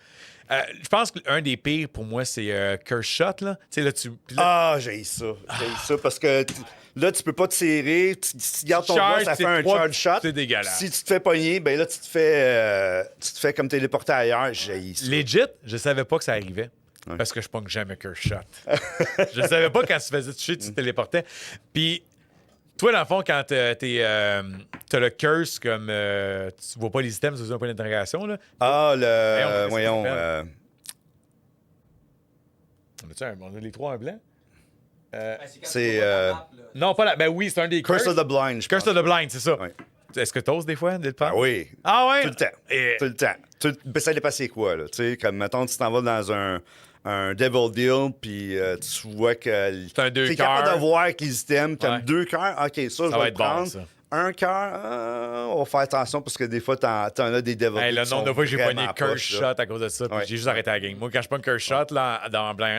Je pense qu'un des pires pour moi, c'est Curse Shot. Là. Tu sais, là, puis là, j'ai ça. J'ai ça parce que là, tu peux pas tirer. Si tu gardes ton Charge, doigt, ça c'est fait un trois, charge shot. c'est dégueulasse. Si tu te fais pogner, ben là, tu te fais comme téléporter ailleurs. J'ai ça. legit, je savais pas que ça arrivait. Parce que je pogne jamais Curse Shot. Je savais pas quand tu faisais toucher, tu te téléportais. Puis, toi, dans le fond, quand t'es t'as le curse comme tu vois pas les items, c'est un point d'interrogation. Là. Ah, Voyons, voyons. On a les trois en blanc. Ben, quand c'est, tu vois ta map, là. Non, pas là. Ben oui, c'est un des Curse of the Blind, je Curse pense. of the Blind, c'est ça. Ouais. Est-ce que t'oses des fois d'être pas? Ah oui. Ah ouais? Tout le temps. Et- Tout le temps. Ben, ça dépend c'est quoi, là. Tu sais, comme, mettons, tu t'en vas dans un Devil Deal, puis tu vois que... C'est un deux t'es capable cœurs. de voir avec les items, comme Ouais. 2 cœurs, OK, ça, je va vais être le bon, prendre. ça. Un cœur, on va faire attention, parce que des fois, t'en as des Devil Hey, Deals le qui nombre de sont fois que j'ai pogné vraiment curse poches, shot là. à cause de ça, puis Ouais. j'ai juste arrêté la game. Moi, quand je prends un curse shot là,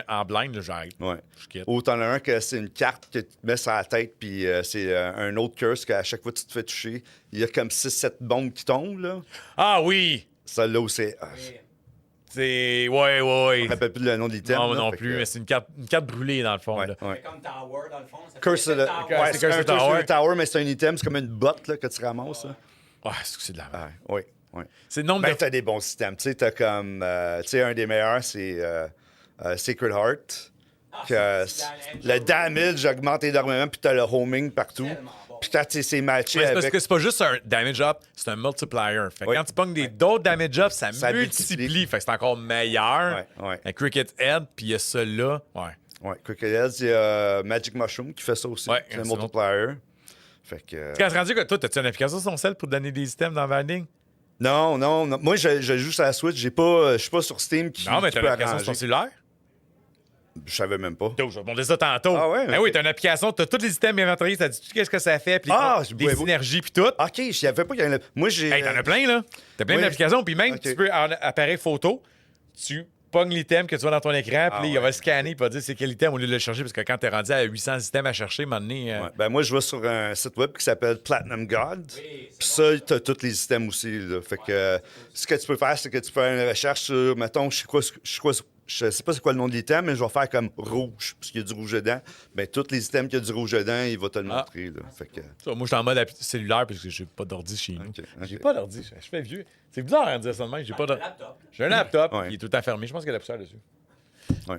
en blind, là, j'arrête. Ouais. Je quitte. Ou t'en as un que c'est une carte que tu te mets sur la tête, puis c'est un autre curse qu'à chaque fois que tu te fais toucher, il y a comme 6-7 bombes qui tombent, là. Ah oui! Celle-là où c'est... Et C'est. Ouais. je me rappelle plus le nom de l'item. Non, là, non fait plus, que- mais c'est une carte brûlée dans le fond. Ouais, là. ouais. c'est comme Tower, dans le fond. Ça fait Curse of the... Tower. Ouais, c'est c'est Curse un of the Curse of Tower. the Tower, mais c'est un item, c'est comme une botte là, que tu ramasses. Là. Ah, est-ce que c'est de la merde? Oui, oui. C'est le nombre Ben, de. t'as des bons systèmes. Tu sais, t'as comme... tu sais, un des meilleurs, c'est Sacred Heart. Ah, Que c'est le damage augmente énormément, puis t'as le homing partout. tellement bon. Puis quand c'est matché Mais c'est parce avec... que c'est pas juste un damage up, c'est un multiplier. Fait que Oui. quand tu pognes d'autres damage up, ça Ça multiplie. multiplie. Fait que c'est encore meilleur. Ouais, ouais. Un Cricket Head, puis il y a celui-là. Ouais. Ouais, Crooked Heads, il y a Magic Mushroom qui fait ça aussi. Ouais, c'est un c'est multiplier. Fait que... Quand tu rendu que toi, as-tu une application sur ton cell pour te donner des items dans Vanding? Non. Moi, je joue sur la Switch. Je suis pas sur Steam qui, Non, mais qui t'as peut une application sur ton arranger. cellulaire? Je savais même pas. Je vais te montrer ça tantôt. Ah ouais? Ben oui, t'as une application, t'as tous les items inventoriés, ça dit tout qu'est-ce que ça fait, puis Ah, des ouais, synergies, puis tout. OK, je savais pas qu'il y en avait... Moi, j'ai... Hey, t'en as plein, là. T'as plein Oui. d'applications, puis même, Ok. tu peux, en appareil photo, tu pognes l'item que tu vois dans ton écran, puis Ah là, il ouais. va le scanner, puis il va dire c'est quel item au lieu de le chercher, parce que quand t'es rendu à 800 items à chercher, à un moment donné, Ouais. Ben, moi, je vais sur un site web qui s'appelle Platinum God. Oui, c'est Puis bon. ça, t'as tous les systèmes aussi. Là. Fait que ce que tu peux faire, c'est que tu peux faire une recherche sur, mettons, je sais pas c'est quoi le nom de l'item, mais je vais faire comme rouge, parce qu'il y a du rouge dedans. Ben, tous les items qui a du rouge dedans, il va te le Ah. montrer. Là. Fait que... ça, moi, je suis en mode cellulaire, parce que j'ai pas d'ordi chez nous. Ok, ok. J'ai pas d'ordi, je fais vieux. C'est bizarre de dire ça de même, j'ai pas d'ordi. Laptop. J'ai un laptop, Ouais. il est tout le temps fermé, je pense qu'il y a la poussière dessus. Ouais.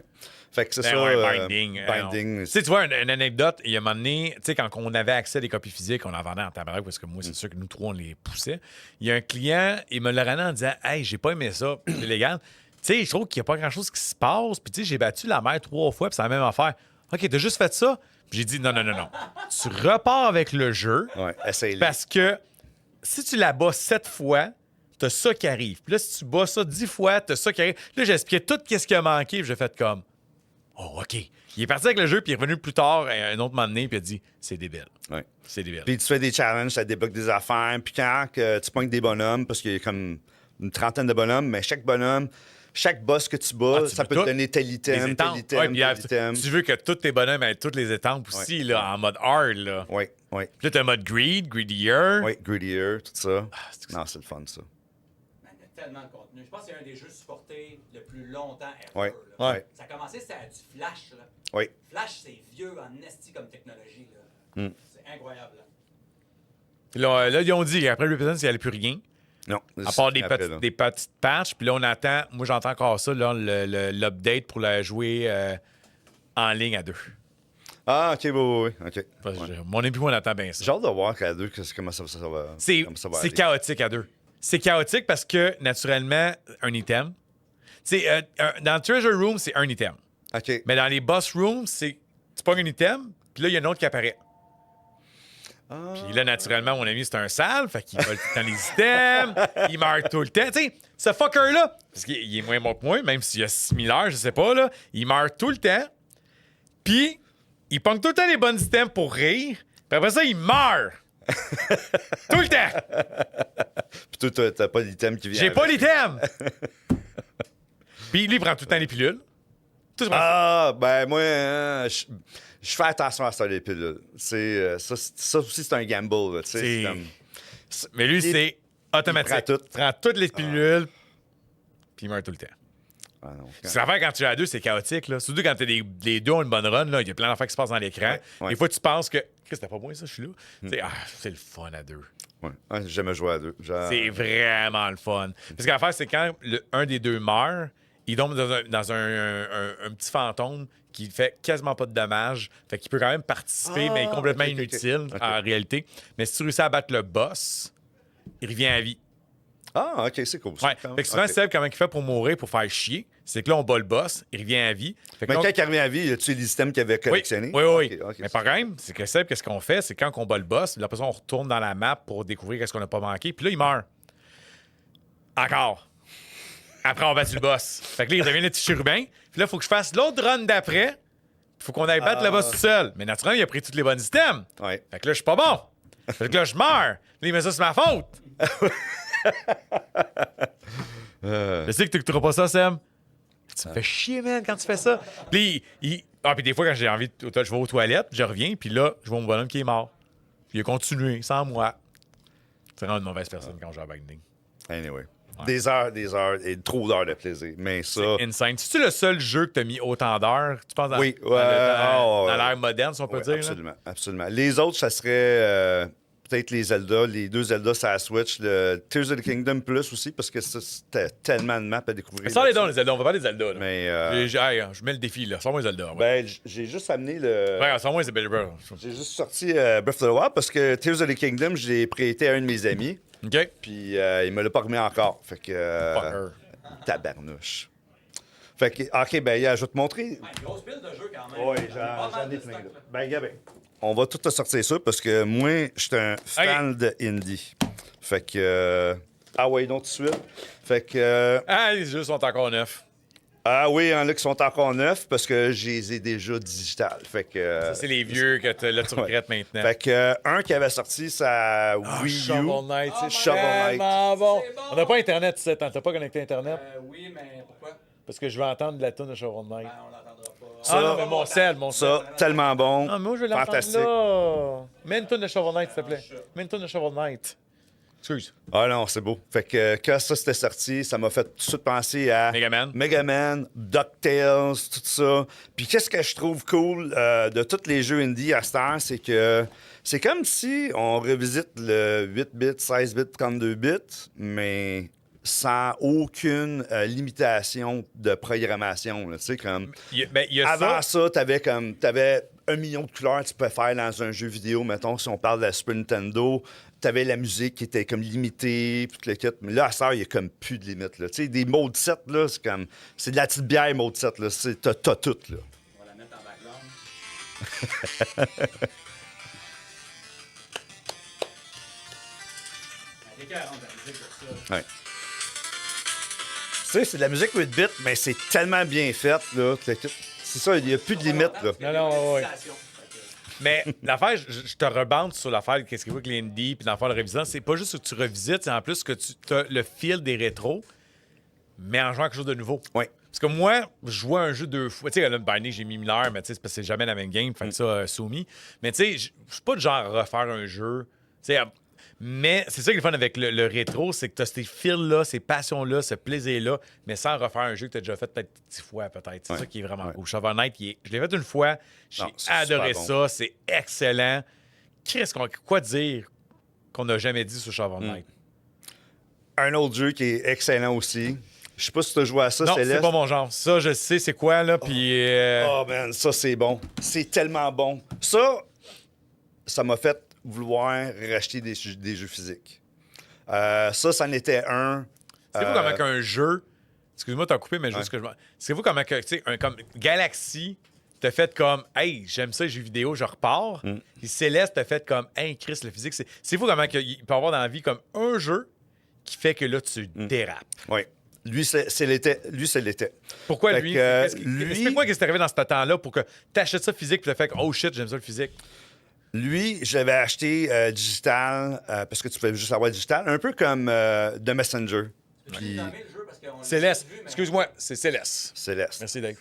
Fait que c'est Ben ça. ouais, binding. Binding. Tu sais, tu vois, une anecdote, il y a un moment donné, tu sais, quand on avait accès à des copies physiques, on en vendait en tabarnak, parce que moi, c'est sûr que nous trois, on les poussait. Il y a un client, il me l'a ramené en disant hey, j'ai pas aimé ça, c'est légal. Tu sais, je trouve qu'il n'y a pas grand-chose qui se passe. Puis, tu sais, j'ai battu la mère 3 fois, puis c'est la même affaire. OK, t'as juste fait ça? Puis j'ai dit non. Tu repars avec le jeu, Ouais, essaye-le. parce que si tu la bats 7 fois, t'as ça qui arrive. Puis là, si tu bats ça 10 fois, t'as ça qui arrive. Là, j'ai expliqué tout ce qui a manqué, puis j'ai fait comme oh, OK. Il est parti avec le jeu, puis il est revenu plus tard, un autre moment donné, puis il a dit c'est débile. Ouais. C'est débile. Puis tu fais des challenges, ça débloque des affaires. Puis quand que tu pognes des bonhommes, parce qu'il y a comme une trentaine de bonhommes, mais chaque bonhomme, chaque boss que tu bats, Ah, tu ça veux peut tout? te donner tel Les item, tel étampes. item, Ouais, puis tel item. tu veux que tous tes bonhommes aient toutes les étampes aussi, Ouais. là, en mode hard. Là. Oui, oui. Puis là, t'as le mode greed, greedier. Oui, Greedier, tout ça. c'est que Non, c'est le fun, ça. Man, il y a tellement de contenu. Je pense que c'est un des jeux supportés le plus longtemps ever. Ouais. là. Ouais. Ça a commencé, c'était à du Flash. Là. Oui. Flash, c'est vieux en esti comme technologie. Là. C'est incroyable. Là. Puis là, ils ont dit qu'après l'épisode, il n'y avait plus rien. Non. À part des, après, petites, là. des petites patches. Puis là, on attend. Moi, j'entends encore ça, là, l'update pour la jouer en ligne à 2. Ah, OK, oui. OK. Parce que Ouais. Mon époux, on attend bien ça. J'ai hâte de voir qu'à deux, comment ça va C'est aller. chaotique à 2. C'est chaotique parce que, naturellement, un item. Tu sais, dans le Treasure Room, c'est un item. OK. Mais dans les Boss Rooms, c'est tu pognes un item, puis là, il y a un autre qui apparaît. Puis là, naturellement, mon ami, c'est un sale, fait qu'il vole tout le temps les items, il meurt tout le temps. Tu sais, ce fucker-là, parce qu'il est moins bon que moi, même s'il a 6000 heures, je sais pas, là, il meurt tout le temps, puis il pogne tout le temps les bons items pour rire, puis après ça, il meurt. Tout le temps. Puis toi, t'as pas d'item qui vient. J'ai pas avec. l'item. Puis lui, il prend tout le temps les pilules. Tout se passe. Ah, ben moi, je fais attention à ça, les pilules. Ça aussi, c'est un gamble. Là, tu sais, C'est- c'est comme... Mais lui, il- c'est automatique. il prend tout. Il prend toutes les pilules, puis il meurt tout le temps. Ah, non. C'est l'affaire quand tu es à 2, c'est chaotique. Là. Surtout quand les deux ont une bonne run, là, il y a plein d'affaires qui se passent dans l'écran. Ouais. Des fois, tu penses que. Chris, c'était pas moi, ça, je suis là. Tu sais, c'est le fun à 2. Ouais. Ah, j'ai jamais joué à deux. C'est vraiment le fun. Parce que l'affaire, c'est quand un des deux meurt, il tombe dans un petit fantôme qui fait quasiment pas de dommages. Fait qu'il peut quand même participer, mais il est complètement inutile en réalité. Mais si tu réussis à battre le boss, il revient à vie. Ah, OK, c'est cool. Ouais. Fait que souvent, Seb, comment il fait pour mourir, pour faire chier, c'est que là, on bat le boss, il revient à vie. Fait que Mais là, quand il revient à vie, y a-tu les systèmes qu'il avait collectionnés? Oui. OK, Mais par contre, c'est que Seb, qu'est-ce qu'on fait? C'est quand on bat le boss, puis après ça, on retourne dans la map pour découvrir qu'est-ce qu'on n'a pas manqué. Puis là, il meurt. Encore. Après, on bat le boss. Fait que là, il revient le petit chérubin. Puis là, il faut que je fasse l'autre run d'après. Il faut qu'on aille battre le boss tout seul. Mais naturellement, il a pris tous les bons items. Ouais. Fait que là, je suis pas bon. Fait que là, je meurs. Là, il met ça sur ma faute. Je sais que tu n'écouteras pas ça, Sam. Tu me fais chier, man, quand tu fais ça. Puis, puis des fois, quand j'ai envie, je vais aux toilettes, je reviens, puis là, je vois mon bonhomme qui est mort. Puis il a continué, sans moi. C'est vraiment une mauvaise personne quand je joue à Binding. Anyway. Des heures et trop d'heures de plaisir. Mais ça. C'est insane. C'est-tu le seul jeu que tu as mis autant d'heures, tu penses, dans, Oui, dans l'ère moderne, si on peut dire? Absolument, Là? absolument. Les autres, ça serait peut-être les Zelda, les 2 Zelda, ça Switch, le Tears of the Kingdom Plus aussi, parce que ça, c'était tellement de maps à découvrir. Sors les dons, les Zelda. On va parler des Zelda. Là. Mais. Hey, je mets le défi, là. Sors-moi les Zelda. Ouais. Ben, j'ai juste amené le. Ouais, sors-moi les Zelda. J'ai juste sorti Breath of the Wild parce que Tears of the Kingdom, je l'ai prêté à un de mes amis. OK. Puis il me l'a pas remis encore. Fait que. Fucker. Tabarnouche. Fait que, OK, ben, je vais te montrer. Ouais, une grosse pile de jeux quand même. Oui, Pas mal j'en ai de plein stock, là. là. Ben, Gabin, on va tout te sortir ça parce que moi, je suis un fan de indie. Fait que. Ah ouais, donc tout de suite. Fait que. Ah, les jeux sont encore neufs. Ah oui, il y en a qui sont encore neufs parce que je les ai déjà digital. Fait que. Ça, c'est les vieux que là, tu regrettes maintenant. Fait que un qui avait sorti sa Wii U. Shovel Knight, c'est Shovel Knight. tellement bon. C'est bon. On n'a pas Internet, tu sais. T'as pas connecté Internet? Oui, mais pourquoi? Parce que je veux entendre la tune de Shovel Knight. Ben, on l'entendra pas. Ah non, mais mon sel. Ça, tellement bon. Ah, mais moi, je veux l'entendre Fantastique. là. Mets une tune de Shovel Knight, s'il te plaît. Mets une tune de Shovel Knight. Excuse. Ah non, c'est beau. Fait que quand ça c'était sorti, ça m'a fait tout de suite penser à Megaman. DuckTales, tout ça. Puis qu'est-ce que je trouve cool de tous les jeux indie à cette heure, c'est que c'est comme si on revisite le 8 bits, 16 bits, 32 bits, mais sans aucune limitation de programmation. Tu sais, comme... Il y a Avant ça. ça, t'avais 1 million de couleurs que tu pouvais faire dans un jeu vidéo. Mettons, si on parle de la Super Nintendo, t'avais la musique qui était comme limitée, puis tout le kit. Mais là, à ça, il y a comme plus de limite. Là. Tu sais, des mode 7, là, c'est comme... C'est de la petite bière mode 7, là. T'as tout, là. On va la mettre en background. Elle est 40 la musique pour ça. Ouais. Tu sais, c'est de la musique 8 bits, mais c'est tellement bien fait, là. tout le kit. C'est ça, il n'y a plus de limite, là. Non, ouais. Mais l'affaire, je te rebande sur l'affaire qu'est-ce qu'il faut que l'indie, puis l'affaire de révision, c'est pas juste que tu revisites, c'est en plus que tu as le fil des rétros, mais en jouant à quelque chose de nouveau. Oui. Parce que moi, je jouais un jeu 2 fois. Tu sais, là, Binding, j'ai mis 1000 heures, mais tu sais, c'est parce que c'est jamais la même game, fait que ça, soumis. Mais tu sais, je suis pas de genre à refaire un jeu. Tu sais, mais c'est ça qui est le fun avec le rétro, c'est que tu as ces fils-là, ces passions-là, ce plaisir-là, mais sans refaire un jeu que tu as déjà fait peut-être 10 fois, peut-être. C'est ça qui est vraiment cool. Shovel Knight, je l'ai fait une fois, j'ai adoré ça, c'est excellent. Quoi dire qu'on n'a jamais dit sur Shovel Knight? Un autre jeu qui est excellent aussi. Je sais pas si tu as joué à ça, Non, Céleste. c'est pas mon genre. Ça, je sais c'est quoi, là, puis... Oh, man, ça, c'est bon. C'est tellement bon. Ça m'a fait vouloir racheter des jeux physiques. Ça en était un. C'est vous comment qu'un jeu... Excuse-moi, t'as coupé, mais juste que je... C'est vous comment que, tu sais, comme Galaxy t'as fait comme, hey, j'aime ça, les jeux vidéo, je repars. Puis Céleste t'as fait comme, hey, Chris, le physique, c'est vous comment il peut y avoir dans la vie comme un jeu qui fait que là, tu dérapes. Oui. Lui, c'est l'été. Pourquoi Fait lui? que, C'est quoi qui s'est arrivé dans ce temps-là pour que t'achètes ça physique puis t'as fait, oh shit, j'aime ça le physique? Lui, je l'avais acheté digital parce que tu pouvais juste avoir digital, un peu comme The Messenger. Puis Céleste. Excuse-moi, c'est Céleste. Céleste. Merci, Dave.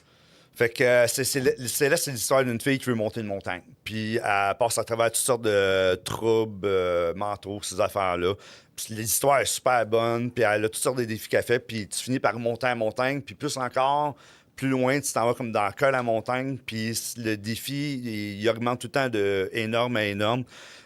Fait que Céleste, c'est l'histoire d'une fille qui veut monter une montagne. Puis elle passe à travers toutes sortes de troubles mentaux, ces affaires-là. Puis l'histoire est super bonne, puis elle a toutes sortes de défis qu'elle fait, puis tu finis par monter à la montagne, puis plus encore, plus loin, tu t'en vas comme dans le cœur de la montagne, puis le défi, il augmente tout le temps de énorme à énorme.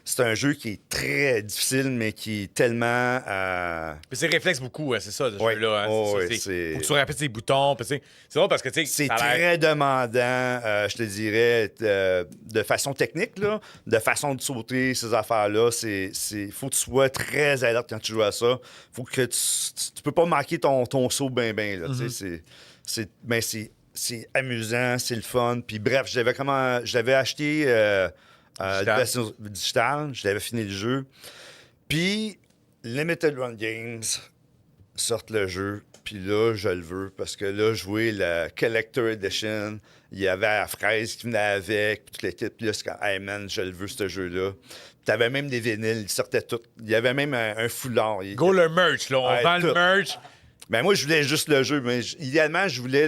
C'est un jeu qui est très difficile, mais qui est tellement... Mais c'est réflexe beaucoup, c'est ça, ce Ouais. jeu-là. Hein, Oh, c'est ouais, ça, c'est- faut que tu répètes tes boutons. Puis, tu sais, c'est drôle parce que, tu sais, C'est ça a l'air- très demandant, je te dirais, de façon technique, là, de façon de sauter ces affaires-là. Faut que tu sois très alerte quand tu joues à ça. Faut que tu peux pas manquer ton saut bien, là. Tu sais, c'est amusant, c'est le fun. Puis bref, j'avais acheté Digital. la version digitale, j'avais fini le jeu. Puis Limited Run Games sortent le jeu, puis là, je le veux, parce que là, jouer la Collector Edition, il y avait la fraise qui venait avec, puis toute l'équipe, puis là, c'est comme, hey man, je le veux, ce jeu-là. Puis t'avais même des vinyles, ils sortaient tous. Il y avait même un foulard. Go le merch, là. On Ouais, vend tout. le merch. Ben moi, je voulais juste le jeu, mais idéalement, je voulais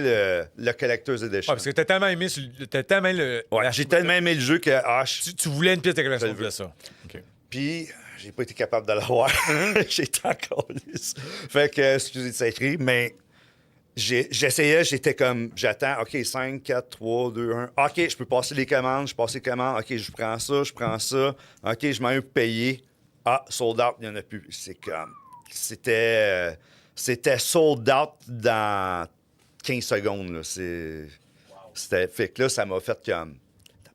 le Collector's Edition. Ouais, parce que t'as tellement aimé, t'as tellement Ouais, j'ai tellement aimé le jeu que, tu voulais une pièce de collection Je le veux. de ça. OK. Puis, j'ai pas été capable de l'avoir. J'étais encore lisse. Fait que, excusez de s'écrire, mais j'essayais, j'étais comme, j'attends, OK, 5, 4, 3, 2, 1. OK, je peux passer les commandes, je passe les commandes. OK, je prends ça, je prends ça. OK, je m'en vais payer. Ah, sold out, il n'y en a plus. C'est comme, c'était sold out dans 15 secondes, là. Fait que là, ça m'a fait comme,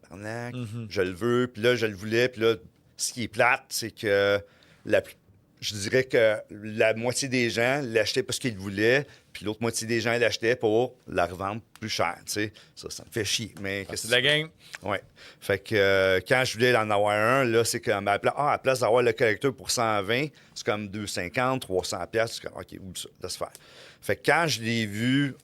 tabarnak, je le veux, puis là, je le voulais, puis là, ce qui est plate, c'est que je dirais que la moitié des gens l'achetaient parce qu'ils le voulaient, puis l'autre moitié des gens l'achetaient pour la revendre plus cher, tu sais. Ça me fait chier, mais... C'est de la game. Ouais. Fait que quand je voulais en avoir un, là, c'est comme, à la place d'avoir le collecteur pour 120, c'est comme 250, 300 pièces. C'est comme, OK, où ça? Laisse faire. Fait que quand je l'ai vu,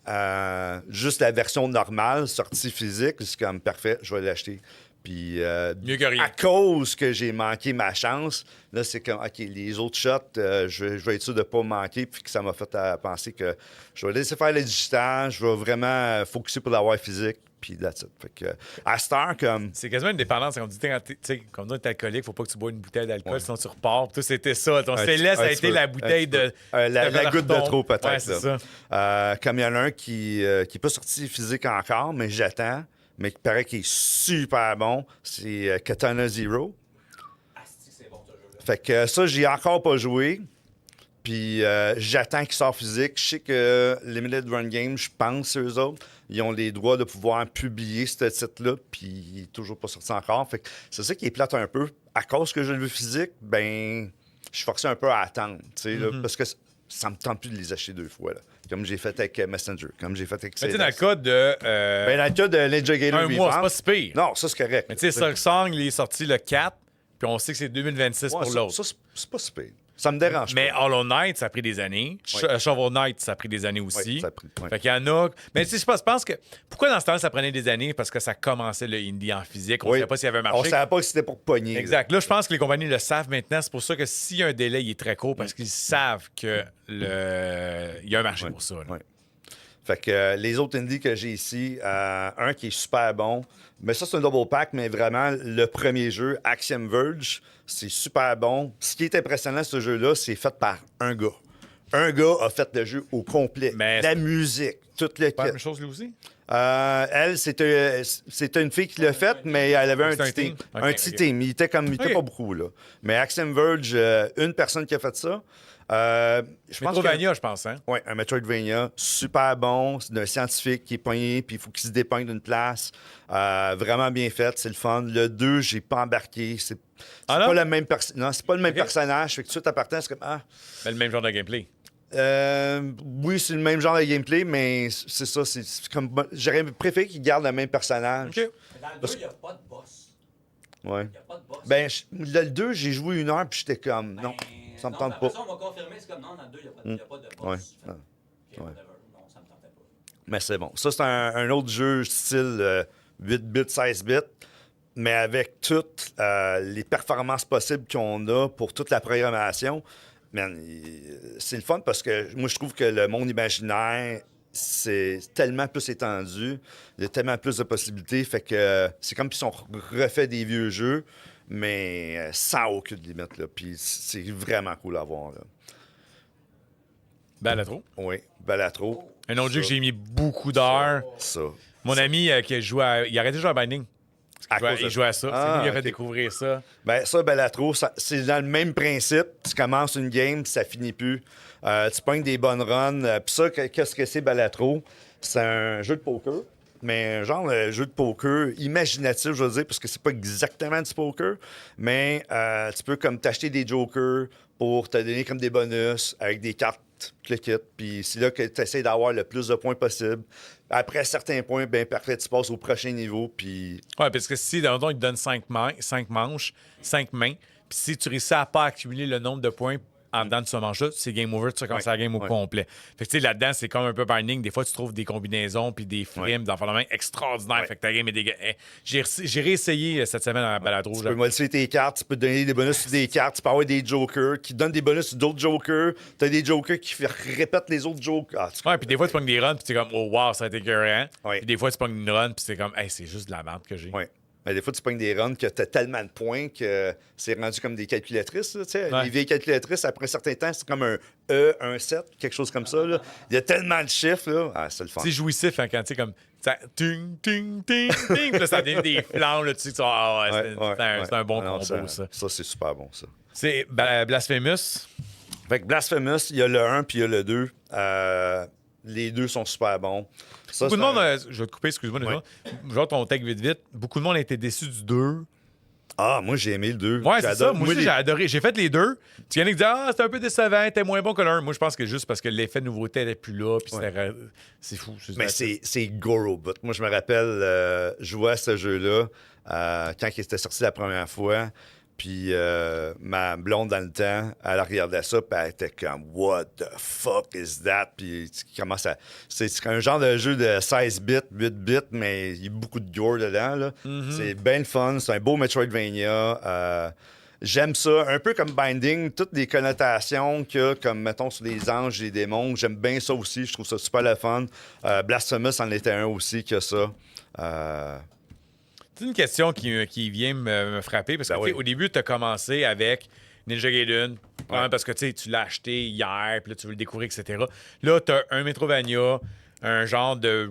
juste la version normale, sortie physique, c'est comme, parfait, je vais l'acheter. Puis, Mieux que rien. à cause que j'ai manqué ma chance, là, c'est comme, OK, les autres shots, je vais être sûr de ne pas manquer, puis que ça m'a fait penser que je vais laisser faire le digital, je vais vraiment focusser pour l'avoir physique, puis that's it. Fait que, à cette heure, comme... C'est quasiment une dépendance. Quand on dit, tu sais, comme nous, on est alcoolique, faut pas que tu bois une bouteille d'alcool, sinon tu repars. Tout, c'était ça. Ton céleste a été la bouteille de. la goutte de trop, peut-être. Ouais, c'est là. ça. Comme il y en a un qui n'est pas sorti physique encore, mais j'attends, mais qui paraît qu'il est super bon, c'est Katana Zero. Asti, c'est bon, ce jeu-là. Fait que ça, j'y ai encore pas joué. Puis j'attends qu'il sorte physique. Je sais que Limited Run Games, je pense, eux autres, ils ont les droits de pouvoir publier ce titre-là, puis il n'est toujours pas sorti encore. Fait que c'est ça qui est plate un peu. À cause que je le veux physique, ben, je suis forcé un peu à attendre, tu sais, là, parce que ça me tente plus de les acheter deux fois, là. Comme j'ai fait avec Messenger, comme j'ai fait avec Mais tu sais, dans le CDS. cas de. Ben, dans le cas de Ninja Gator un mois, c'est Revamp, pas si pire. non, ça, c'est correct. Mais tu sais, Silksong, il est sorti le 4, puis on sait que c'est 2026 Ouais, pour ça, l'autre. ça, c'est pas si pire. Ça me dérange Mais pas. Hollow Knight, ça a pris des années. Shovel Knight, ça a pris des années aussi. Ouais, ça a pris, ouais. Fait qu'il y en a. Mais tu sais, je pense que. Pourquoi dans ce temps-là, ça prenait des années? Parce que ça commençait le indie en physique. On ne Oui. savait pas s'il y avait un On marché. savait pas si c'était pour pogner. là. Exact. Là, je pense que les compagnies le savent maintenant. C'est pour ça que s'il y a un délai, il est très court parce qu'ils savent qu'il y a un marché pour ça. là. Ouais. Fait que les autres indies que j'ai ici, un qui est super bon, mais ça, c'est un double pack, mais vraiment, le premier jeu, Axiom Verge, c'est super bon. Ce qui est impressionnant, ce jeu-là, c'est fait par un gars. Un gars a fait le jeu au complet. Mais la musique, toute le Pas la kit. même chose, lui aussi? Elle, c'était une fille qui l'a fait, mais elle avait un C'est un petit team. team? Ok, Un petit ok. team. Il était Ok. pas beaucoup, là. Mais Axiom Verge, une personne qui a fait ça. Je pense que... Metrovania, je pense, hein? Oui, un Metroidvania, super bon. C'est d'un scientifique qui est pogné, puis il faut qu'il se dépeigne d'une place. Vraiment bien fait, c'est le fun. Le 2, j'ai pas embarqué. C'est Ah non? pas le même non, c'est pas le même Ok. personnage. Fait que tout de suite, à partant, c'est comme Mais le même genre de gameplay. oui, c'est le même genre de gameplay, mais c'est ça. C'est comme j'aurais préféré qu'il garde le même personnage. OK. Mais dans le 2, Parce- il n'y a pas de boss. Ouais. Il n'y a pas de boss. Ben, le 2, j'ai joué 1 heure, puis j'étais comme non, ça me non, tente après pas. ça, on m'a confirmé, c'est comme non, dans le 2, il n'y a pas de boss. Ouais. Fait, Ah. ok, Ouais. whatever. Non, ça me tentait pas. Mais c'est bon. Ça, c'est un autre jeu style 8 bits, 16 bits, mais avec toutes les performances possibles qu'on a pour toute la programmation. Man, c'est le fun parce que moi, je trouve que le monde imaginaire, c'est tellement plus étendu. Il y a tellement plus de possibilités. Fait que c'est comme s'ils ont refait des vieux jeux, mais sans aucune limite. Là. Puis c'est vraiment cool à voir. Là. Balatro. Oui, Balatro. Un autre jeu que Ça. j'ai mis beaucoup d'heures. Ça. Mon ami qui joue il arrêtait de jouer à Binding. Il jouait à ça. C'est lui qui a fait ok. découvrir ça. Ben, ça, Balatro, c'est dans le même principe. Tu commences une game, ça finit plus. Tu pognes des bonnes runs. Puis ça, qu'est-ce que c'est Balatro? C'est un jeu de poker, mais un genre de jeu de poker imaginatif, je veux dire, parce que c'est pas exactement du poker, mais tu peux comme t'acheter des jokers pour te donner comme des bonus avec des cartes click it. Puis c'est là que tu essaies d'avoir le plus de points possible. Après certains points, bien parfait, tu passes au prochain niveau. Puis Ouais, parce que si, dans le fond, il te donne 5 manches, 5 mains, puis si tu réussis à pas accumuler le nombre de points en dedans de ce manche-là, c'est game over, tu commences la game au complet. Fait que tu sais, là-dedans, c'est comme un peu Binding. Des fois, tu trouves des combinaisons puis des frames dans le main extraordinaires. Fait que ta game est dégueu. J'ai réessayé cette semaine à la Balatro. tu peux modifier tes cartes, tu peux donner des bonus sur des cartes, tu peux avoir des jokers qui donnent des bonus sur d'autres jokers. Tu as des jokers qui répètent les autres jokers. Ouais, puis des fois, tu pognes des runs, puis t'es comme, oh wow, ça a été écœurant. Ouais. Puis des fois, tu pognes une run, puis c'est comme, hey, c'est juste de la merde que j'ai. Oui. Mais des fois, tu pognes des runs que tu as tellement de points que c'est rendu comme des calculatrices. Là, tu sais. Ouais. Les vieilles calculatrices, après un certain temps, c'est comme un E, un 7, quelque chose comme ça. Là. Il y a tellement de chiffres. Là. Ah, c'est le fun. C'est jouissif hein, quand tu sais, comme, ça, ting, ting, ting, ting, puis là, ça devient des flammes, là, tu sais, ah ouais, c'est un bon Ah non, combo, ça. Ça, c'est super bon, ça. C'est Blasphemous. Fait que Blasphemous, il y a le 1 puis il y a le 2. Les deux sont super bons. Ça, Beaucoup de c'est monde, un- je vais te couper, excuse-moi, Ouais. genre ton take vite. Beaucoup de monde a été déçu du 2. Ah, moi, j'ai aimé le 2. Ouais, c'est ça. Moi aussi, les- j'ai adoré. J'ai fait les deux. Tu y en a qui disent, ah, c'était un peu décevant, t'es moins bon que le 1. Moi, je pense que juste parce que l'effet de nouveauté n'était plus là, puis c'est fou. Mais c'est gore au bout. Moi, je me rappelle jouer à ce jeu-là quand il était sorti la première fois. Puis ma blonde, dans le temps, elle regardait ça, puis elle était comme « What the fuck is that? » Puis tu commences à... C'est un genre de jeu de 16 bits, 8 bits, mais il y a beaucoup de gore dedans. Là. C'est bien le fun. C'est un beau Metroidvania. J'aime ça. Un peu comme Binding, toutes les connotations qu'il y a, comme, mettons, sur les anges et les démons. J'aime bien ça aussi. Je trouve ça super le fun. Blasphemous en était un aussi qui a ça. C'est une question qui vient me frapper parce que Ben tu sais, oui. au début, tu as commencé avec Ninja Gaiden, probablement parce que tu sais, tu l'as acheté hier, puis là, tu veux le découvrir, etc. Là, tu as un Metrovania, un genre de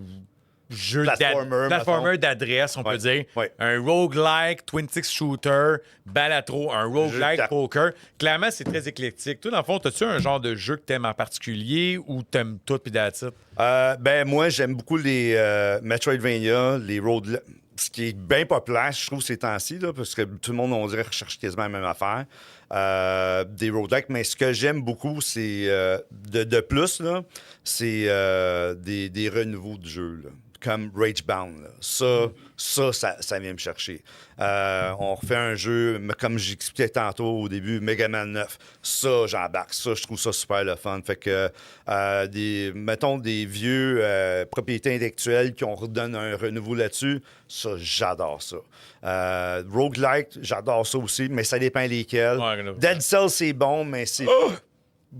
jeu Platformer, d'adresse, on peut Ouais, dire. ouais. Un roguelike, twin stick shooter, Balatro, un Jeu de roguelike cartes. poker. Clairement, c'est très éclectique. Toi, dans le fond, as-tu un genre de jeu que t'aimes en particulier ou t'aimes tout puis that's it? Ben, moi, j'aime beaucoup les Metroidvania, les road. Ce qui est bien populaire, je trouve, ces temps-ci, là, parce que tout le monde, on dirait, recherche quasiment la même affaire. Des roguelikes. Mais ce que j'aime beaucoup, c'est de plus, là, c'est des renouveaux de jeu, là, comme Ragebound. Là. Ça vient me chercher. On refait un jeu, comme j'expliquais tantôt au début, Mega Man 9. Ça, j'embarque. Ça, je trouve ça super le fun. Fait que, mettons, des vieux propriétés intellectuelles qui on redonne un renouveau là-dessus, ça, j'adore ça. Roguelike, j'adore ça aussi, mais ça dépend lesquels. Ouais, Dead Cells, c'est bon, mais c'est...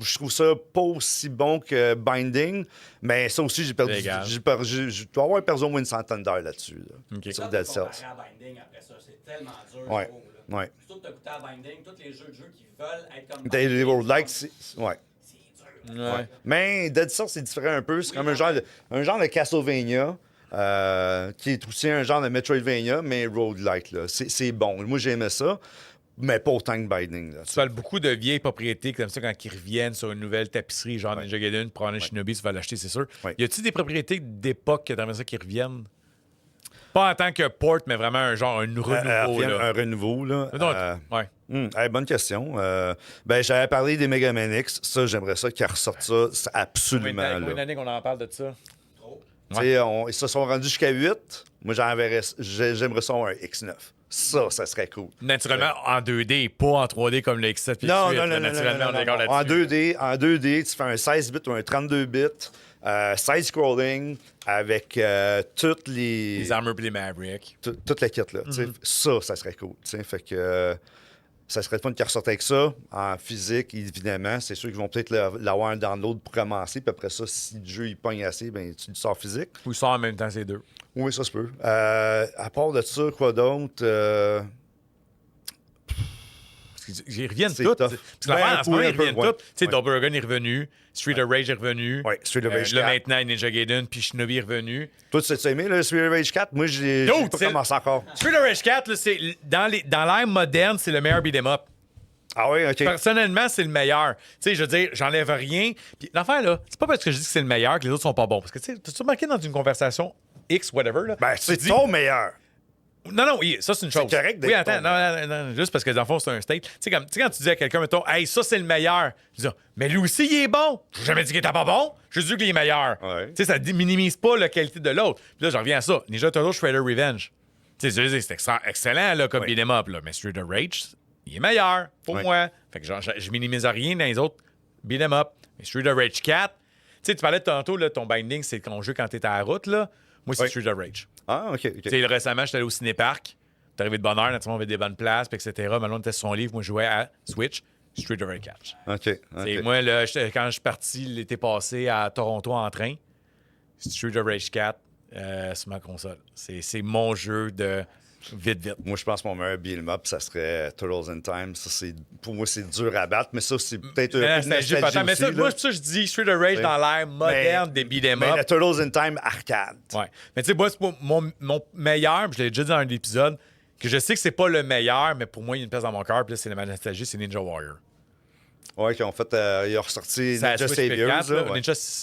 Je trouve ça pas aussi bon que Binding, mais ça aussi, j'ai perdu. Légal. Je dois avoir perdu au moins une centaine d'heures là-dessus. Là, Ok. sur Ça, Dead de Cells. comparer à Binding après ça, c'est tellement dur. Ouais, je trouve, là. ouais. Plutôt que de goûter à Binding, tous les jeux qui veulent être comme Des Binding, roguelikes, c'est c'est. Ouais. dur. Ouais. Mais Dead Cells, c'est différent un peu. C'est comme un genre de Castlevania. Qui est aussi un genre de Metroidvania, mais roguelike. Là. C'est bon. Moi, j'aimais ça, mais pas autant que Binding. Là. Tu parles beaucoup de vieilles propriétés comme ça quand ils reviennent sur une nouvelle tapisserie, genre Ninja Gaiden, pour aller Shinobi, tu vas l'acheter, c'est sûr. Ouais. Y a-tu des propriétés d'époque que t'aimerais ça qui reviennent? Pas en tant que port, mais vraiment un genre, un renouveau. Là. Un renouveau. Là. Donc, ouais. Hey, bonne question. Ben, j'avais parlé des Mega Man X. Ça, j'aimerais ça qu'ils ressortent ça. C'est absolument. Combien Là. d'années qu'on en parle de ça? Trop. Tu sais, ils se sont rendus jusqu'à 8. Moi, j'aimerais ça un X9. Ça serait cool. Naturellement, en 2D, pas en 3D comme le X7 puis Non, le 8, non, là, non, non, naturellement, non, on est d'accord non. là-dessus. En 2D, tu fais un 16 bits ou un 32 bits, side-scrolling, avec toutes les... Les armures puis les Mavericks. Toute la kit, là. Tu sais, ça serait cool. Tu sais, fait que... ça serait le fun qu'ils ressortent avec ça, en physique, évidemment. C'est sûr qu'ils vont peut-être l'avoir en download pour commencer, puis après ça, si le jeu il pogne assez, ben tu le sors physique. Ou ça en même temps, ces deux. Oui, ça se peut. À part de ça, quoi d'autre? Ils reviennent C'est tous. tough. Parce que l'affaire, en ce moment, ils reviennent ouais. tous. Tu sais, Double Dragon est revenu, Street of Rage est revenu. Ouais, Street of Rage Là, 4. maintenant, Ninja Gaiden puis Shinobi est revenu. Toi, tu as aimé le Street of Rage 4? Moi, j'ai Dude, pas c'est- commencé encore. Street of Rage 4, là, c'est, dans l'ère moderne, c'est le meilleur beat'em up. Ah oui, OK. Personnellement, c'est le meilleur. Tu sais, je veux dire, j'enlève rien. Puis l'affaire, là, c'est pas parce que je dis que c'est le meilleur que les autres sont pas bons. Parce que, tu sais, t'as-tu remarqué dans une conversation X, whatever, là? Ben, tu c'est dis- ton meilleur. Non, oui, ça, c'est une chose. correct d'être Oui, attends, ton non, juste parce que dans le fond, c'est un state. Tu sais, quand tu dis à quelqu'un, mettons, hey, ça, c'est le meilleur. Je dis, mais lui aussi, il est bon. J'ai jamais dit qu'il était pas bon. J'ai dit qu'il est meilleur. Ouais. Tu sais, ça minimise pas la qualité de l'autre. Puis là, j'en reviens à ça. Ninja Turtles Shredder Revenge. Tu sais, c'est excellent, là, comme Oui. beat'em up, là. Mais Street of Rage, il est meilleur pour Oui. moi. Fait que genre, je minimise rien dans les autres beat'em up. Mais Street of Rage 4, tu sais, tu parlais tantôt, là, ton binding, c'est ton jeu quand t'es à la route, là. Moi, c'est Oui. Street of Rage. Ah, OK. Tu sais, récemment, j'étais allé au cinéparc. T'es arrivé de bonne heure, naturellement, on avait des bonnes places, puis etc. Malone était sur son livre. Moi, je jouais à Switch, Street of Rage 4. OK. Et moi, là, quand je suis parti l'été passé à Toronto en train, Street of Rage 4 sur ma console. C'est mon jeu de vite. Moi, je pense que mon meilleur beat'em up, ça serait Turtles in Time. Ça, pour moi, c'est dur à battre, mais ça, c'est peut-être un peu de nostalgie Mais ça, aussi, moi, là. c'est pour ça que je dis Street of Rage Oui. dans l'ère moderne des beat'em Mais up. le Turtles in Time arcade. Ouais. Mais tu sais, moi, c'est pas mon meilleur, puis je l'ai déjà dit dans un épisode, que je sais que c'est pas le meilleur, mais pour moi, il y a une place dans mon cœur, puis là, c'est ma nostalgie, c'est Ninja Warrior. Ouais, qui ont fait. Ils ont ressorti C'est à Ninja Switch Saviors. P4, là, là.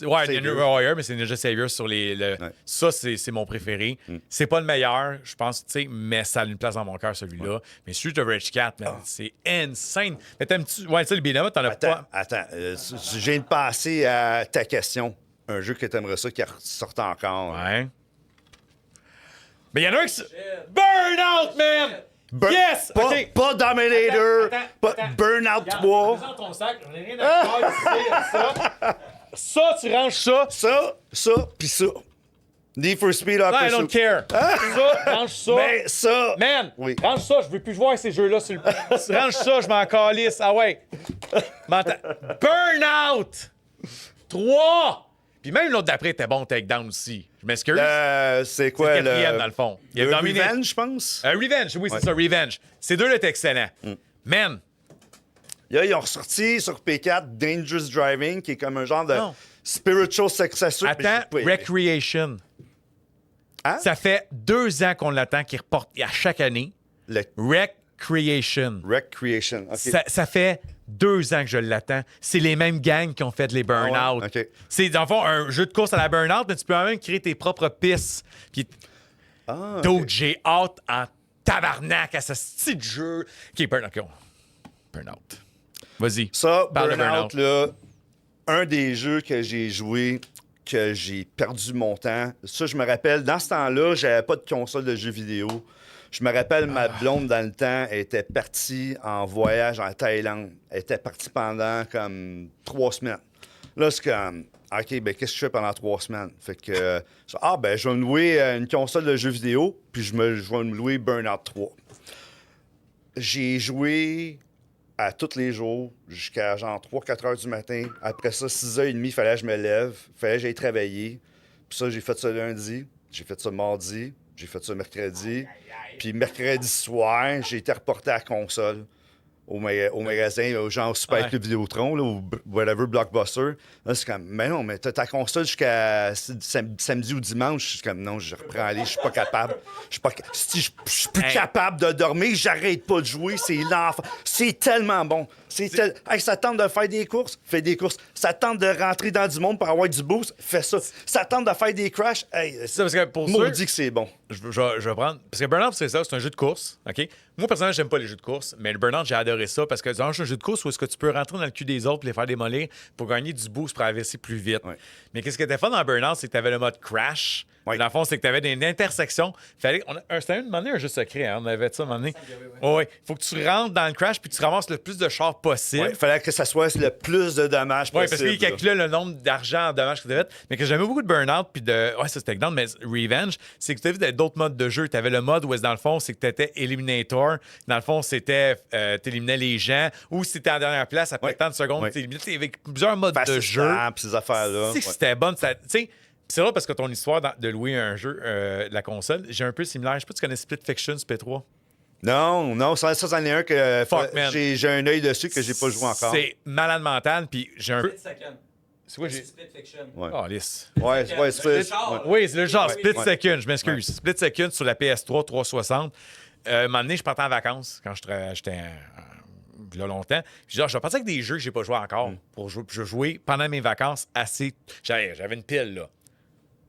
ouais. Ninja Warrior, mais c'est Ninja Saviors sur les. Ouais. Ça, c'est mon préféré. C'est pas le meilleur, je pense, tu sais, mais ça a une place dans mon cœur, celui-là. Mais Street of Rage 4, man, c'est insane. Mais t'aimes-tu. Ouais, tu sais, le beat'em up, t'en as pas. Attends. Je viens de passer à ta question. Un jeu que t'aimerais ça qui sorte encore. Ouais. Mais il y en a un qui. Burnout, man! Yes! Pas, OK. pas Dominator, Attends, pas attends. Burnout Regarde, 3. présente ton sac, j'en ai rien à faire ici, ça. Ça, tu ranges ça. Ça, pis ça. Need for Speed I Upper don't care. Ça, range ça. Mais ça. Man, Oui. range ça, je veux plus voir ces jeux-là sur le. Range ça, je m'en calisse. Ah ouais. M'entends. Burnout! 3! Puis même l'autre d'après était bon, Takedown aussi. Je m'excuse. C'est quoi C'est le quatrième, dans le fond. Il a le dominé. Revenge, je pense. Revenge, oui, c'est ça, Revenge. Ces deux-là étaient excellents. Man, Là, ils ont ressorti sur P4 Dangerous Driving, qui est comme un genre de Non. spiritual successor. mais attends, j'ai pas aimé. Recreation. Hein? Ça fait 2 ans qu'on l'attend, qu'il reporte à chaque année. Le Recreation. Recreation. OK. Ça fait 2 ans que je l'attends. C'est les mêmes gangs qui ont fait les Burnout. Ah ouais? OK. C'est dans le fond un jeu de course à la Burnout, mais tu peux même créer tes propres pistes. Puis, Ah, dude, j'ai hâte en tabarnak à ce style de jeu qui est Burnout. OK, Burnout. Vas-y. Ça, Parle de Burnout, là, un des jeux que j'ai joué, que j'ai perdu mon temps. Ça, je me rappelle, dans ce temps-là, j'avais pas de console de jeux vidéo. Je me rappelle, ma blonde, dans le temps, elle était partie en voyage en Thaïlande. Elle était partie pendant comme 3 semaines. Là, c'est comme, OK, ben qu'est-ce que je fais pendant 3 semaines? Fait que, je vais me louer une console de jeux vidéo, puis je vais me louer Burnout 3. J'ai joué à tous les jours jusqu'à genre 3-4 heures du matin. Après ça, 6h30, il fallait que je me lève, il fallait que j'aille travailler. Puis ça, j'ai fait ça lundi, j'ai fait ça mardi, j'ai fait ça mercredi. Puis mercredi soir, j'ai été reporté à la console au magasin, genre Super Ouais. Club Vidéotron, là, ou whatever, Blockbuster. Là, c'est comme, mais non, mais t'as ta console jusqu'à samedi ou dimanche. Je suis comme, non, je reprends aller, je suis pas capable. Si je suis plus Hey. capable de dormir, j'arrête pas de jouer, c'est l'enfer. C'est tellement bon. Hey, ça tente de faire des courses, fais des courses. Ça tente de rentrer dans du monde pour avoir du boost, fais ça. Ça tente de faire des crashs, hey, Ça, parce que pour maudit que c'est bon. je vais prendre. Parce que Burnout, c'est ça, c'est un jeu de course. OK? Moi, personnellement, j'aime pas les jeux de course, mais le Burnout, j'ai adoré ça parce que c'est un jeu de course où est-ce que tu peux rentrer dans le cul des autres et les faire démolir pour gagner du boost pour avancer plus vite. Ouais. Mais qu'est-ce qui était fun dans Burnout, c'est que tu avais le mode crash. Ouais. Dans le fond, c'est que tu avais des intersections. C'était un moment donné un jeu secret, hein? On avait ça un moment donné. Oui. Faut que tu rentres dans le crash puis tu ramasses le plus de chars possible. Il fallait que ça soit le plus de dommages Oui, possible. parce qu'il calculait le nombre d'argent en dommages que tu avais fait. Mais que j'aimais beaucoup de Burnout, puis de. Ouais, ça c'était Takedown, mais Revenge, c'est que tu avais d'autres modes de jeu. Tu avais le mode où, dans le fond, c'est que tu étais Eliminator. Dans le fond, c'était. Tu éliminais les gens. Ou si tu étais en dernière place, après Ouais. tant de secondes, Ouais. tu éliminais. Avec plusieurs modes Fast de jeu. Stamp, ces affaires-là. Tu sais que c'était bon. Tu sais, c'est là parce que ton histoire de louer un jeu de la console, j'ai un peu similaire. Je sais pas si tu connais Split Fiction sur P3. Non, ça c'en est un que Fuck, man. j'ai un œil dessus que j'ai pas joué encore. C'est malade mental, puis j'ai un peu. Split Second. C'est quoi, j'ai. Split Fiction. Ouais. Oh, lisse. Ouais, Le c'est char. ouais. Oui, c'est le genre Split oui. Second, je m'excuse. Split Second sur la PS3 360. Un moment donné, je partais en vacances quand j'étais il y a longtemps. Je vais partir avec des jeux que j'ai pas joué encore pour jouer pendant mes vacances assez. J'avais une pile, là.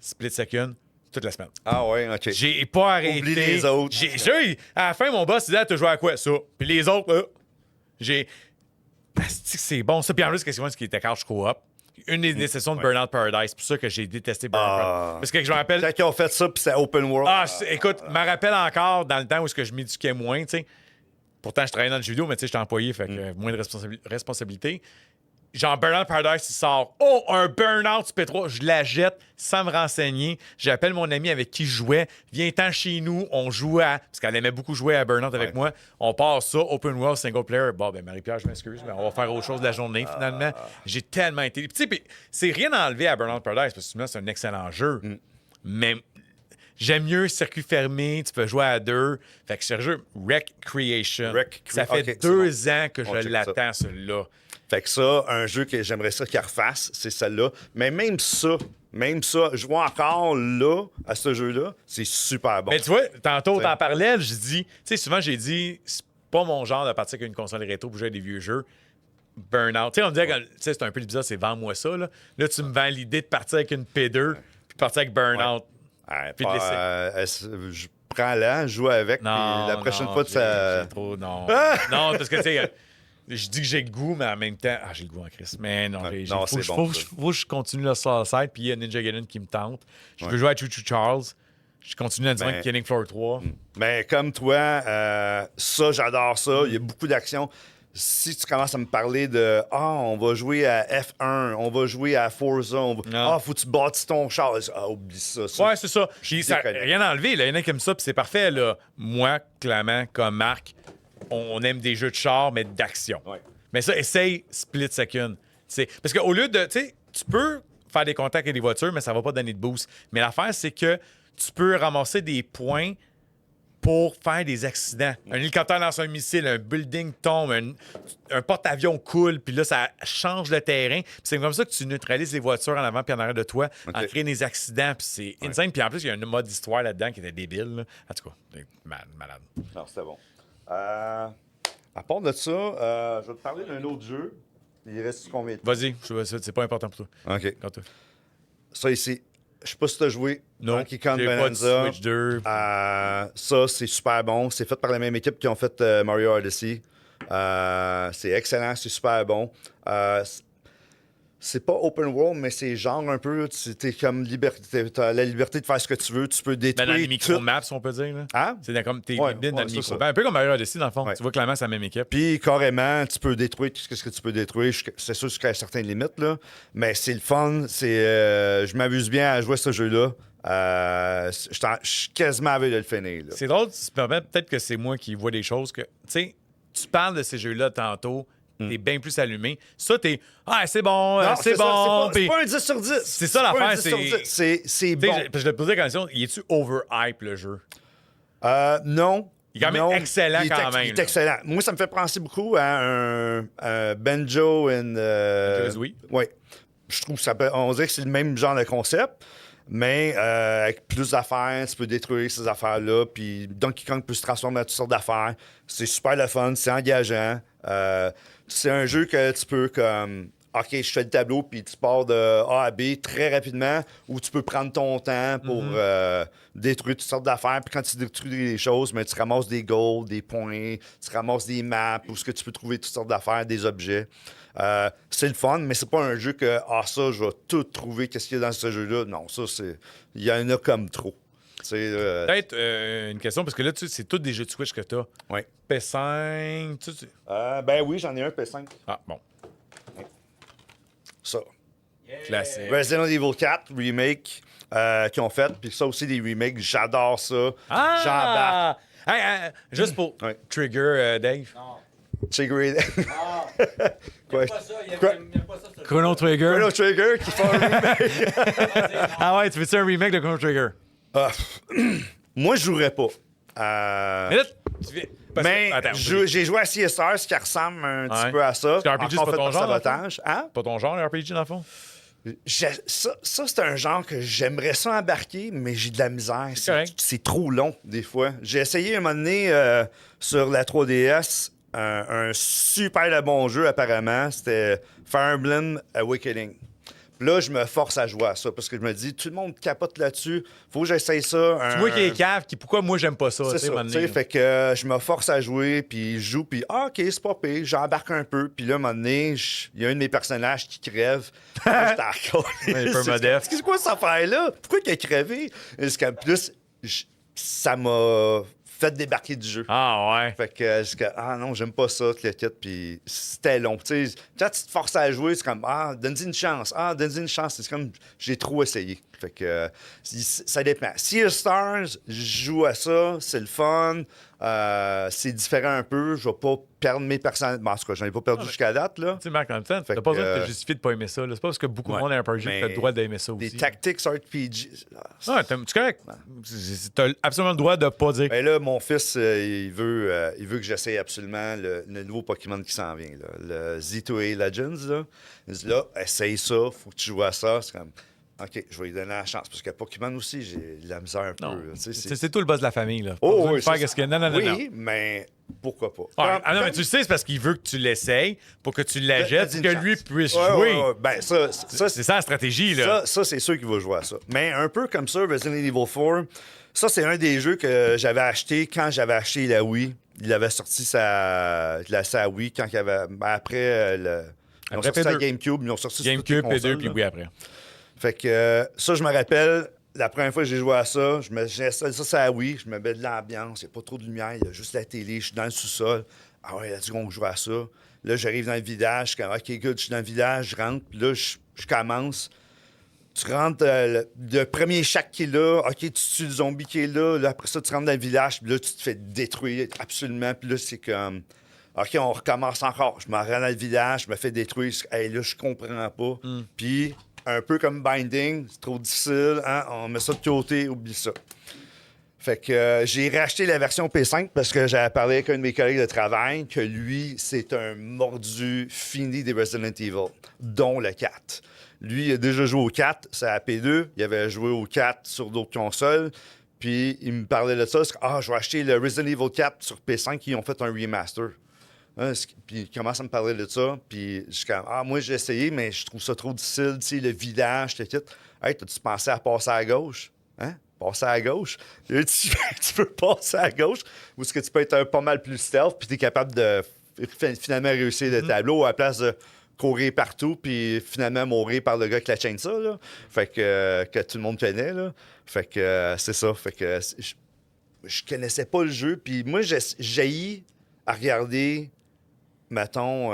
Split Second, toute la semaine. Ah ouais, OK. J'ai pas arrêté. Oublie les autres. À la fin, mon boss disait, t'as joué à quoi, ça? Puis les autres, j'ai. C'est bon, ça. Puis en plus, qu'est-ce que c'était couch co-op? Une des sessions de Burnout Paradise. C'est pour ça que j'ai détesté Burnout Paradise. Parce que je me rappelle. Quand ils ont fait ça, puis c'est open world. Écoute, je me rappelle encore dans le temps où je m'éduquais moins, tu sais. Pourtant, je travaillais dans le jeu vidéo, mais tu sais, j'étais employé, fait que moins de responsabilité. Genre, Burnout Paradise, il sort. Oh, un Burnout P3. Je la jette sans me renseigner. J'appelle mon ami avec qui je jouais. Viens-t'en chez nous. On joue à. Parce qu'elle aimait beaucoup jouer à Burnout avec moi. On part ça. Open World, single player. Bon, ben, Marie-Pierre, je m'excuse, mais on va faire autre chose de la journée, finalement. J'ai tellement été. Tu sais, c'est rien enlevé à Burnout Paradise, parce que c'est un excellent jeu. Mais. J'aime mieux circuit fermé, tu peux jouer à deux. Fait que c'est jeu Recreation. Ça fait OK, 2 ans que On je check l'attends, celui-là. Fait que ça, un jeu que j'aimerais ça qu'il refasse, c'est celle-là. Mais même ça, jouer encore là, à ce jeu-là, c'est super bon. Mais tu vois, tantôt, t'en parlais, je dis, tu sais, souvent, j'ai dit, c'est pas mon genre de partir avec une console rétro pour jouer à des vieux jeux. Burnout. Tu sais, on me disait, tu sais, c'est un peu bizarre, c'est vends-moi ça, là. Là, tu me vends l'idée de partir avec une P2 puis partir avec Burnout. Puis de je prends là, je joue avec, puis la prochaine fois, ça. j'ai trop, non. Non, parce que, tu sais, je dis que j'ai le goût, mais en même temps, j'ai le goût en Christ. Mais non, faut que je continue le Soulside, puis il y a Ninja Gaiden qui me tente. Je veux jouer à Choo Choo Charles. Je continue à dire Killing Floor 3. Mais comme toi, ça, j'adore ça. Il y a beaucoup d'actions. Si tu commences à me parler de on va jouer à F1, on va jouer à Forza, faut que tu bâtisses ton char. Oublie ça. Ouais, c'est ça. Rien enlevé, là. Il y en a qui aiment ça, puis c'est parfait, là. Moi, clairement, comme Marc, on aime des jeux de char, mais d'action. Ouais. Mais ça, essaye Split Second. Parce qu'au lieu de. Tu sais, tu peux faire des contacts avec des voitures, mais ça va pas donner de boost. Mais l'affaire, c'est que tu peux ramasser des points pour faire des accidents. Un hélicoptère lance un missile, un building tombe, un porte-avion coule, puis là, ça change le terrain. Puis c'est comme ça que tu neutralises les voitures en avant puis en arrière de toi, en créant des accidents. Puis c'est insane. Puis en plus, il y a un mode d'histoire là-dedans qui était débile. Là. En tout cas, malade. Non, c'était bon. À part de ça, je vais te parler d'un autre jeu. Il reste combien de temps? Vas-y, c'est pas important pour toi. OK. Quand toi. Ça ici, je sais pas si tu as joué. Non, Donkey Kong j'ai pas de Bonanza. Switch 2. Ça, c'est super bon. C'est fait par la même équipe qui ont fait Mario Odyssey. C'est excellent, c'est super bon. C'est pas open world, mais c'est genre un peu. T'es comme t'as la liberté de faire ce que tu veux. Tu peux détruire. Dans les tout. micro-maps, on peut dire. Là. Hein? C'est comme t'es Ouais, limite dans le c'est micro. ça. Un peu comme Mario Odyssey, dans le fond. Ouais. Tu vois clairement, c'est la même équipe. Puis carrément, tu peux détruire tout ce que tu peux détruire. C'est sûr jusqu'à certaines limites, là. Mais c'est le fun. Je m'amuse bien à jouer à ce jeu-là. Je suis quasiment à veille de le finir. Là. C'est drôle, tu te permets, peut-être que c'est moi qui vois des choses que. Tu sais, tu parles de ces jeux-là tantôt, t'es bien plus allumé. Ça, t'es. C'est bon, Non, c'est ça, bon. c'est pas un 10 sur 10. C'est ça l'affaire, c'est bon. Je te posais la question, il est-tu overhype le jeu? Non. Il est quand même excellent quand même. Il est excellent. Moi, ça me fait penser beaucoup à un Banjo and... oui. Oui. Je trouve que on dirait que c'est le même genre de concept, mais avec plus d'affaires, tu peux détruire ces affaires-là, puis Donkey Kong peut se transformer en toutes sortes d'affaires. C'est super le fun, c'est engageant. C'est un jeu que tu peux comme... OK, je fais le tableau, puis tu pars de A à B très rapidement, ou tu peux prendre ton temps pour détruire toutes sortes d'affaires. Puis quand tu détruis des choses, mais tu ramasses des goals, des points, tu ramasses des maps, où ce que tu peux trouver toutes sortes d'affaires, des objets. C'est le fun, mais c'est pas un jeu que, ça, je vais tout trouver, qu'est-ce qu'il y a dans ce jeu-là. Non, ça, c'est... Il y en a comme trop. Peut-être une question, parce que là, c'est tous des jeux de Switch que tu as. Oui. P5, Ben oui, j'en ai un P5. Ah, bon. Ça. Classique. Resident Evil 4 remake qu'ils ont fait, puis ça aussi des remakes, j'adore ça. J'embarque. Hey, juste pour Trigger, Dave. Non. Trigger. Ah, il Quoi? aime pas ça. Il aime pas ça. Ce Chrono Trigger. Chrono Trigger qui font un remake. Ah ouais, tu fais-tu un remake de Chrono Trigger? Moi, je jouerais pas Mais là, tu viens... Mais Attends, j'ai joué à Sea Stars, qui ressemble un petit peu à ça. Parce que RPG, c'est pas ton genre, sabotage. Hein? Pas ton genre, RPG, dans le fond? Ça c'est un genre que j'aimerais ça embarquer, mais j'ai de la misère. C'est trop long, des fois. J'ai essayé un moment donné sur la 3DS un super de bon jeu, apparemment. C'était Fire Emblem Awakening. Puis là, je me force à jouer à ça parce que je me dis, tout le monde capote là-dessus. Faut que j'essaye ça. C'est moi qui est cave, pourquoi moi j'aime pas ça? C'est ça. Fait que je me force à jouer, puis je joue, puis OK, c'est pas pire. J'embarque un peu. Puis là, à un moment donné, il y a un de mes personnages qui crève. C'est quoi cette affaire-là? Pourquoi il a crevé? En plus, ça m'a fait débarquer du jeu. Ah ouais. Fait que non, j'aime pas ça, puis c'était long. Tu sais, quand tu te forces à jouer, c'est comme donne-y une chance. Donne-y une chance. C'est comme j'ai trop essayé. Fait que ça dépend. Sea Stars, je joue à ça, c'est le fun. C'est différent un peu. Je vais pas perdre mes personnages. En tout cas, j'en ai pas perdu jusqu'à date, là. Tu sais, Marc, en même temps, t'as pas besoin de te justifier de pas aimer ça. C'est pas parce que beaucoup de monde a un RPG que t'as le droit d'aimer ça aussi. Des tactics RPG. Ouais, tu correct. T'as absolument le droit de pas dire. Ben là, mon fils, il veut que j'essaye absolument le nouveau Pokémon qui s'en vient, là. Le Z2A Legends, là. Il dit là, essaye ça, faut que tu joues à ça. C'est comme, OK, je vais lui donner la chance. Parce que Pokémon aussi, j'ai de la misère un peu. C'est tout le boss de la famille, là. Oh, oui, Non. Mais pourquoi pas? Non, mais tu le sais, c'est parce qu'il veut que tu l'essayes pour que tu l'achètes et que lui puisse jouer. Ben, c'est ça la stratégie, là. Ça, c'est sûr qu'il va jouer à ça. Mais un peu comme ça, Resident Evil 4, ça, c'est un des jeux que j'avais acheté quand j'avais acheté la Wii. Il avait sorti sa Wii quand il y avait... après, ils ont sorti sa GameCube, ils ont sorti GameCube, P2, puis oui, après. Fait que ça, je me rappelle, la première fois que j'ai joué à ça, j'installe ça sur la Wii, je me mets de l'ambiance, il n'y a pas trop de lumière, il y a juste la télé, je suis dans le sous-sol. Ah ouais, là-dessus qu'on joue à ça. Là, j'arrive dans le village, je suis comme, OK, good, je suis dans le village, je rentre, puis là, je commence. Tu rentres, le premier shack qui est là, OK, tu tues le zombie qui est là, après ça, tu rentres dans le village, puis là, tu te fais détruire absolument, puis là, c'est comme... OK, on recommence encore. Je me rends dans le village, je me fais détruire. Hey, là, je comprends pas. Puis, un peu comme Binding, c'est trop difficile. Hein? On met ça de côté, oublie ça. Fait que j'ai racheté la version P5 parce que j'avais parlé avec un de mes collègues de travail que lui, c'est un mordu fini des Resident Evil, dont le 4. Lui, il a déjà joué au 4, c'est à P2. Il avait joué au 4 sur d'autres consoles. Puis, il me parlait de ça. Je vais acheter le Resident Evil 4 sur P5. Ils ont fait un remaster. Puis il commence à me parler de ça. Puis je suis comme, moi j'ai essayé, mais je trouve ça trop difficile. Tu sais, le village, tout. Hey, t'as-tu pensé à passer à gauche? Hein? Passer à gauche? Tu peux passer à gauche? Ou est-ce que tu peux être pas mal plus stealth, puis t'es capable de finalement réussir le tableau à la place de courir partout, puis finalement mourir par le gars qui la chainsaw, là? Fait que tout le monde connaît, là. Fait que c'est ça. Fait que je connaissais pas le jeu. Puis moi, j'ai à regarder, mettons,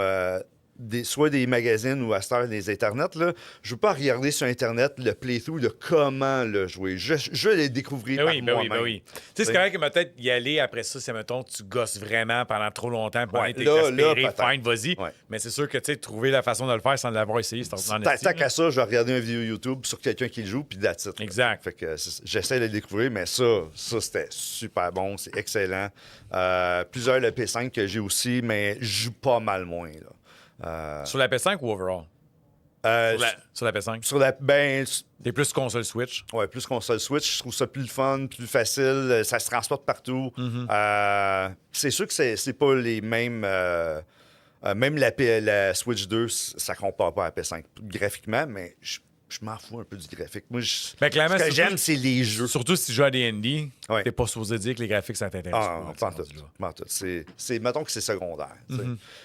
soit des magazines ou à cette heure des internets, là. Je veux pas regarder sur Internet le playthrough de comment le jouer. Je veux le découvrir par moi-même. Ben oui. Tu sais, c'est correct que peut-être y aller après ça, c'est, mettons, tu gosses vraiment pendant trop longtemps pour être exaspéré, fine, vas-y. Ouais. Mais c'est sûr que, tu sais, trouver la façon de le faire sans l'avoir essayé, c'est ordinaire. Tant qu'à ça, je vais regarder une vidéo YouTube sur quelqu'un qui le joue, puis that's it. Exact. Fait que j'essaie de le découvrir, mais ça c'était super bon, c'est excellent. Plusieurs de P5 que j'ai aussi, mais je joue pas mal moins, là. Sur la PS5 ou overall? Sur la PS5? T'es plus console Switch? Ouais, plus console Switch. Je trouve ça plus fun, plus facile. Ça se transporte partout. C'est sûr que c'est pas les mêmes... même la Switch 2, ça compare pas à la PS5 graphiquement, mais je m'en fous un peu du graphique. Moi, ce que j'aime, c'est les jeux. Surtout si tu joues à des indie, t'es pas supposé dire que les graphiques, ça t'intéresse pas. Pas tout. Mettons que c'est secondaire.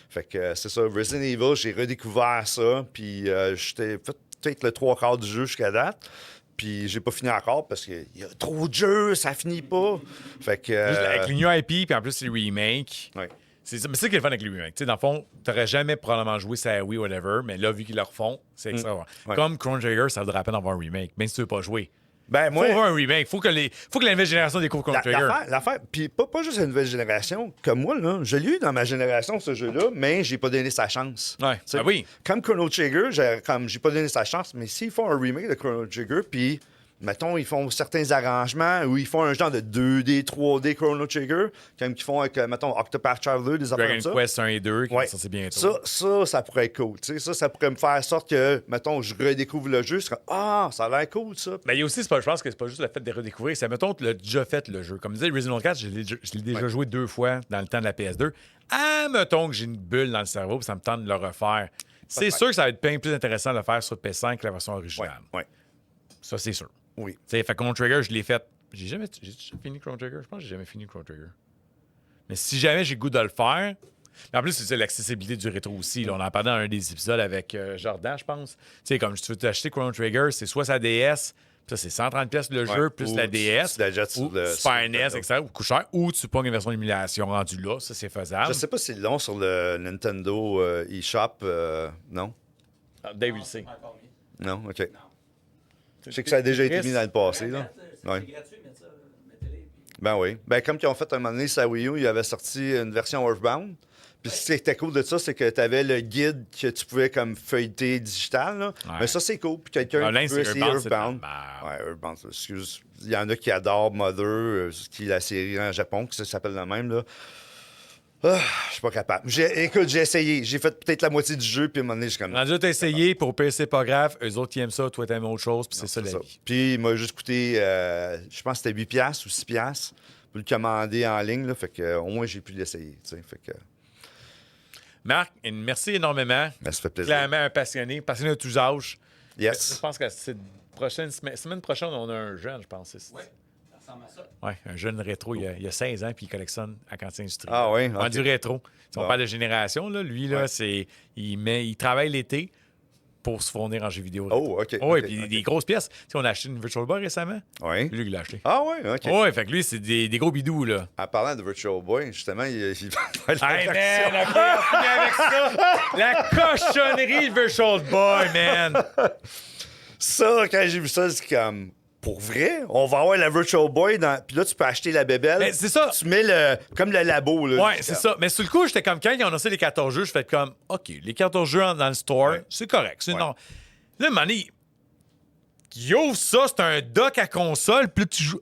Fait que c'est ça. Resident Evil, j'ai redécouvert ça, puis j'étais peut-être le 3/4 du jeu jusqu'à date. Puis j'ai pas fini encore parce qu'il y a trop de jeux, ça finit pas. Fait que... Avec les new IP, puis en plus, les remakes... Ouais. Mais c'est ça qui est le fun avec les remakes. Dans le fond, t'aurais jamais probablement joué ça à Wii ou whatever, mais là, vu qu'ils le refont, c'est extra. Comme Chrono Trigger, ça vaudrait la peine d'avoir un remake, même si tu veux pas jouer. Ben, moi, faut avoir un remake. Faut que la nouvelle génération découvre Chrono Trigger. L'affaire, puis pas juste la nouvelle génération. Comme moi, là, je l'ai eu dans ma génération, ce jeu-là, mais j'ai pas donné sa chance. Ouais. Oui. Comme Chrono Trigger, j'ai pas donné sa chance, mais s'ils font un remake de Chrono Trigger, puis mettons, ils font certains arrangements où ils font un genre de 2D, 3D Chrono Trigger, comme qu'ils font avec, mettons, Octopath Traveler, des affaires comme Dragon ça. Quest 1 et 2, qui Ouais. vont sortir bientôt. Ça pourrait être cool. Tu sais, ça pourrait me faire en sorte que, mettons, je redécouvre le jeu. Je serais ah, ça a l'air cool, ça. Mais il y a aussi, je pense que c'est pas juste le fait de redécouvrir. C'est, mettons, tu l'as déjà fait le jeu. Comme disait Resident Evil 4, je l'ai déjà joué 2 fois dans le temps de la PS2. Ah, mettons que j'ai une bulle dans le cerveau puis ça me tente de le refaire. C'est sûr que ça va être bien plus intéressant de le faire sur PS5 que la version originale. Ouais. Ça, c'est sûr. Oui. Tu sais, fait Chrono Trigger, je l'ai fait. J'ai déjà fini Chrono Trigger? Je pense que j'ai jamais fini Chrono Trigger. Mais si jamais j'ai le goût de le faire. Mais en plus, c'est l'accessibilité du rétro aussi. Là, on en parlait dans un des épisodes avec Jordan, je pense. Tu sais, comme si tu veux t'acheter Chrono Trigger, c'est soit sa DS, puis ça, c'est 130$ le jeu, plus ou la DS, tu la jettes ou sur le- Super sur le- NES, etc., ou coûte cher, ou tu pognes une version d'émulation rendue là. Ça, c'est faisable. Je sais pas si c'est long sur le Nintendo eShop. Non? Ah, Dave, il le sait. Encore mieux. Non? OK. Je sais que ça a déjà été mis dans le passé, là. C'est Ouais. gratuit, mettez-les. Puis... Ben oui. Ben comme ils ont fait un moment donné sur la Wii U, ils avaient sorti une version Earthbound. Puis ce qui était cool de ça, c'est que tu avais le guide que tu pouvais comme feuilleter digital. Là. Ouais. Mais ça, c'est cool. Puis quelqu'un Online, qui peut c'est essayer Earthbound, c'est Earthbound. de la merde. Ouais, Earthbound, excuse. Il y en a qui adorent Mother, qui est la série en Japon, qui s'appelle le même. Là. Ah, je suis pas capable. Écoute, j'ai essayé. J'ai fait peut-être la moitié du jeu, puis à un moment donné, je suis comme... Rendu, t'as essayé, pour PC, pas grave. Eux autres, ils aiment ça, toi, t'aimes autre chose, puis c'est ça la vie. Puis il m'a juste coûté, je pense que c'était 8$ ou 6$ pour le commander en ligne. Là, fait que, au moins, j'ai pu l'essayer. Tu sais, fait que, Marc, merci énormément. ben, ça fait plaisir. Clairement un passionné de tous âges. Je Yes. pense que cette semaine prochaine, on a un jeune, je pense. Ouais, ça ressemble à ça. Oui, un jeune rétro, il a 16 ans, puis il collectionne à Quantité Industrie. Ah oui? Ouais, Ok. du rétro. Si on Bon. parle de génération, là, lui, là, Ouais. il travaille l'été pour se fournir en jeux vidéo. Oh, OK. Oui, OK, puis OK. des grosses pièces. Tu sais, on a acheté une Virtual Boy récemment. Oui. Lui, il l'a acheté. Ah oui, OK. Oui, fait que lui, c'est des gros bidous, là. En parlant de Virtual Boy, justement, il va faire Hey, la man, version. OK, on finit avec ça. La cochonnerie de Virtual Boy, man. Ça, quand j'ai vu ça, c'est comme... Pour vrai? On va avoir la Virtual Boy dans... Puis là, tu peux acheter la bébelle. Mais c'est ça. Tu mets le... Comme le labo, là. Ouais, c'est ça. Mais sur le coup, j'étais comme quand ils ont annoncé les 14 jeux, je fais comme, OK, les 14 jeux dans le store, Ouais. c'est correct. C'est Ouais. non. Là, à un moment donné, il ouvre ça, c'est un dock à console, puis là, tu joues.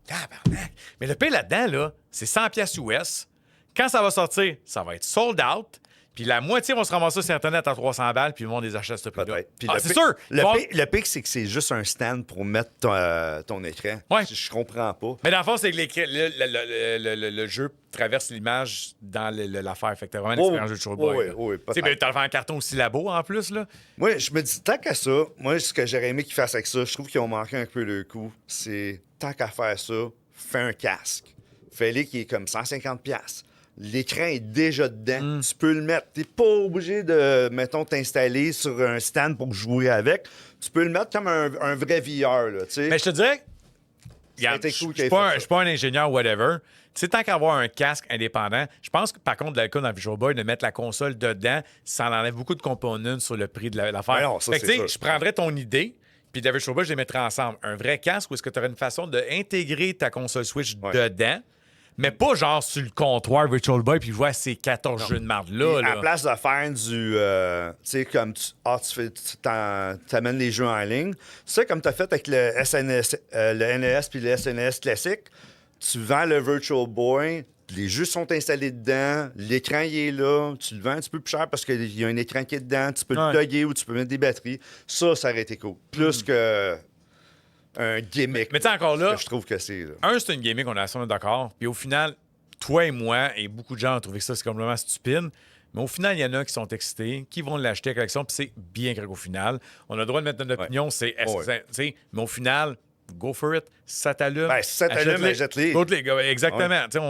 Tabarnak. Mais le pire là-dedans, là, c'est 100$ US. Quand ça va sortir, ça va être sold out. Puis la moitié vont se ramasser sur Internet à 300$, puis ils vont les acheter à ce prix-là. Peut-être. Puis Ah, le c'est pi- sûr. Le, Bon, pi- le pire, c'est que c'est juste un stand pour mettre ton écran. Ouais. Je comprends pas. Mais dans le fond, c'est que le jeu traverse l'image dans l'affaire. Fait que t'as vraiment une Oh, expérience de Virtual Boy. oui, là. oui, Tu sais, peut-être. ben, t'as fait un carton aussi labo en plus, là. Moi, je me dis, tant qu'à ça, moi, ce que j'aurais aimé qu'ils fassent avec ça, je trouve qu'ils ont manqué un peu le coup, c'est, tant qu'à faire ça, fais un casque. Fais-le qui est comme 150$. L'écran est déjà dedans. Tu peux le mettre. T'es pas obligé de, mettons, t'installer sur un stand pour jouer avec. Tu peux le mettre comme un vrai VR, là, tu sais. Mais je te dirais, Ça a été je cool suis qu'ils aient fait pas, un ingénieur, whatever. Tu sais, tant qu'avoir un casque indépendant, je pense que par contre, dans le cas dans Visual Boy, de mettre la console dedans, ça enlève beaucoup de components sur le prix de l'affaire. Ouais, non, ça, Fait que, c'est tu sais, sûr. je prendrais ton idée, puis dans Visual Boy, je les mettrais ensemble. Un vrai casque où est-ce que tu aurais une façon d'intégrer ta console Switch Ouais. dedans, mais pas genre sur le comptoir Virtual Boy puis jouer à ces 14 jeux de marde-là. Puis, à Là. la place de faire du. Tu sais, comme tu amènes les jeux en ligne. C'est comme tu as fait avec le SNS, le NES puis le SNES classique. Tu vends le Virtual Boy, les jeux sont installés dedans, l'écran il est là, tu le vends un petit peu plus cher parce qu'il y a un écran qui est dedans, tu peux Ouais. le plugger ou tu peux mettre des batteries. Ça aurait été cool. Plus que un gimmick. Mais tu sais, encore là, que je trouve que c'est. Là. c'est une gimmick, on est assez d'accord. Puis au final, toi et moi, et beaucoup de gens ont trouvé que ça, c'est complètement stupide. Mais au final, il y en a qui sont excités, qui vont l'acheter à la collection, puis c'est bien correct au final. On a le droit de mettre notre opinion, c'est... Ouais. tu sais, mais au final, go for it. Si ça t'allume, Ben, si ça t'allume, achète-les. Go-les, gars. Exactement. Tu sais,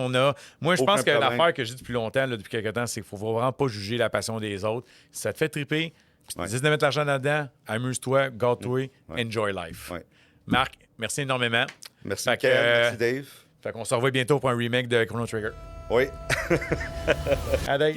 moi, je Aucun pense que problème. l'affaire que je dis depuis longtemps, là, depuis quelques temps, c'est qu'il faut vraiment pas juger la passion des autres. Si ça te fait triper, puis tu Ouais. décides de mettre l'argent là-dedans, amuse-toi, gâte-toi, Ouais. enjoy life. Ouais. Marc, merci énormément. Merci, Fait que, Michael. Merci, Dave. Fait qu'on se revoit bientôt pour un remake de Chrono Trigger. Oui. À date.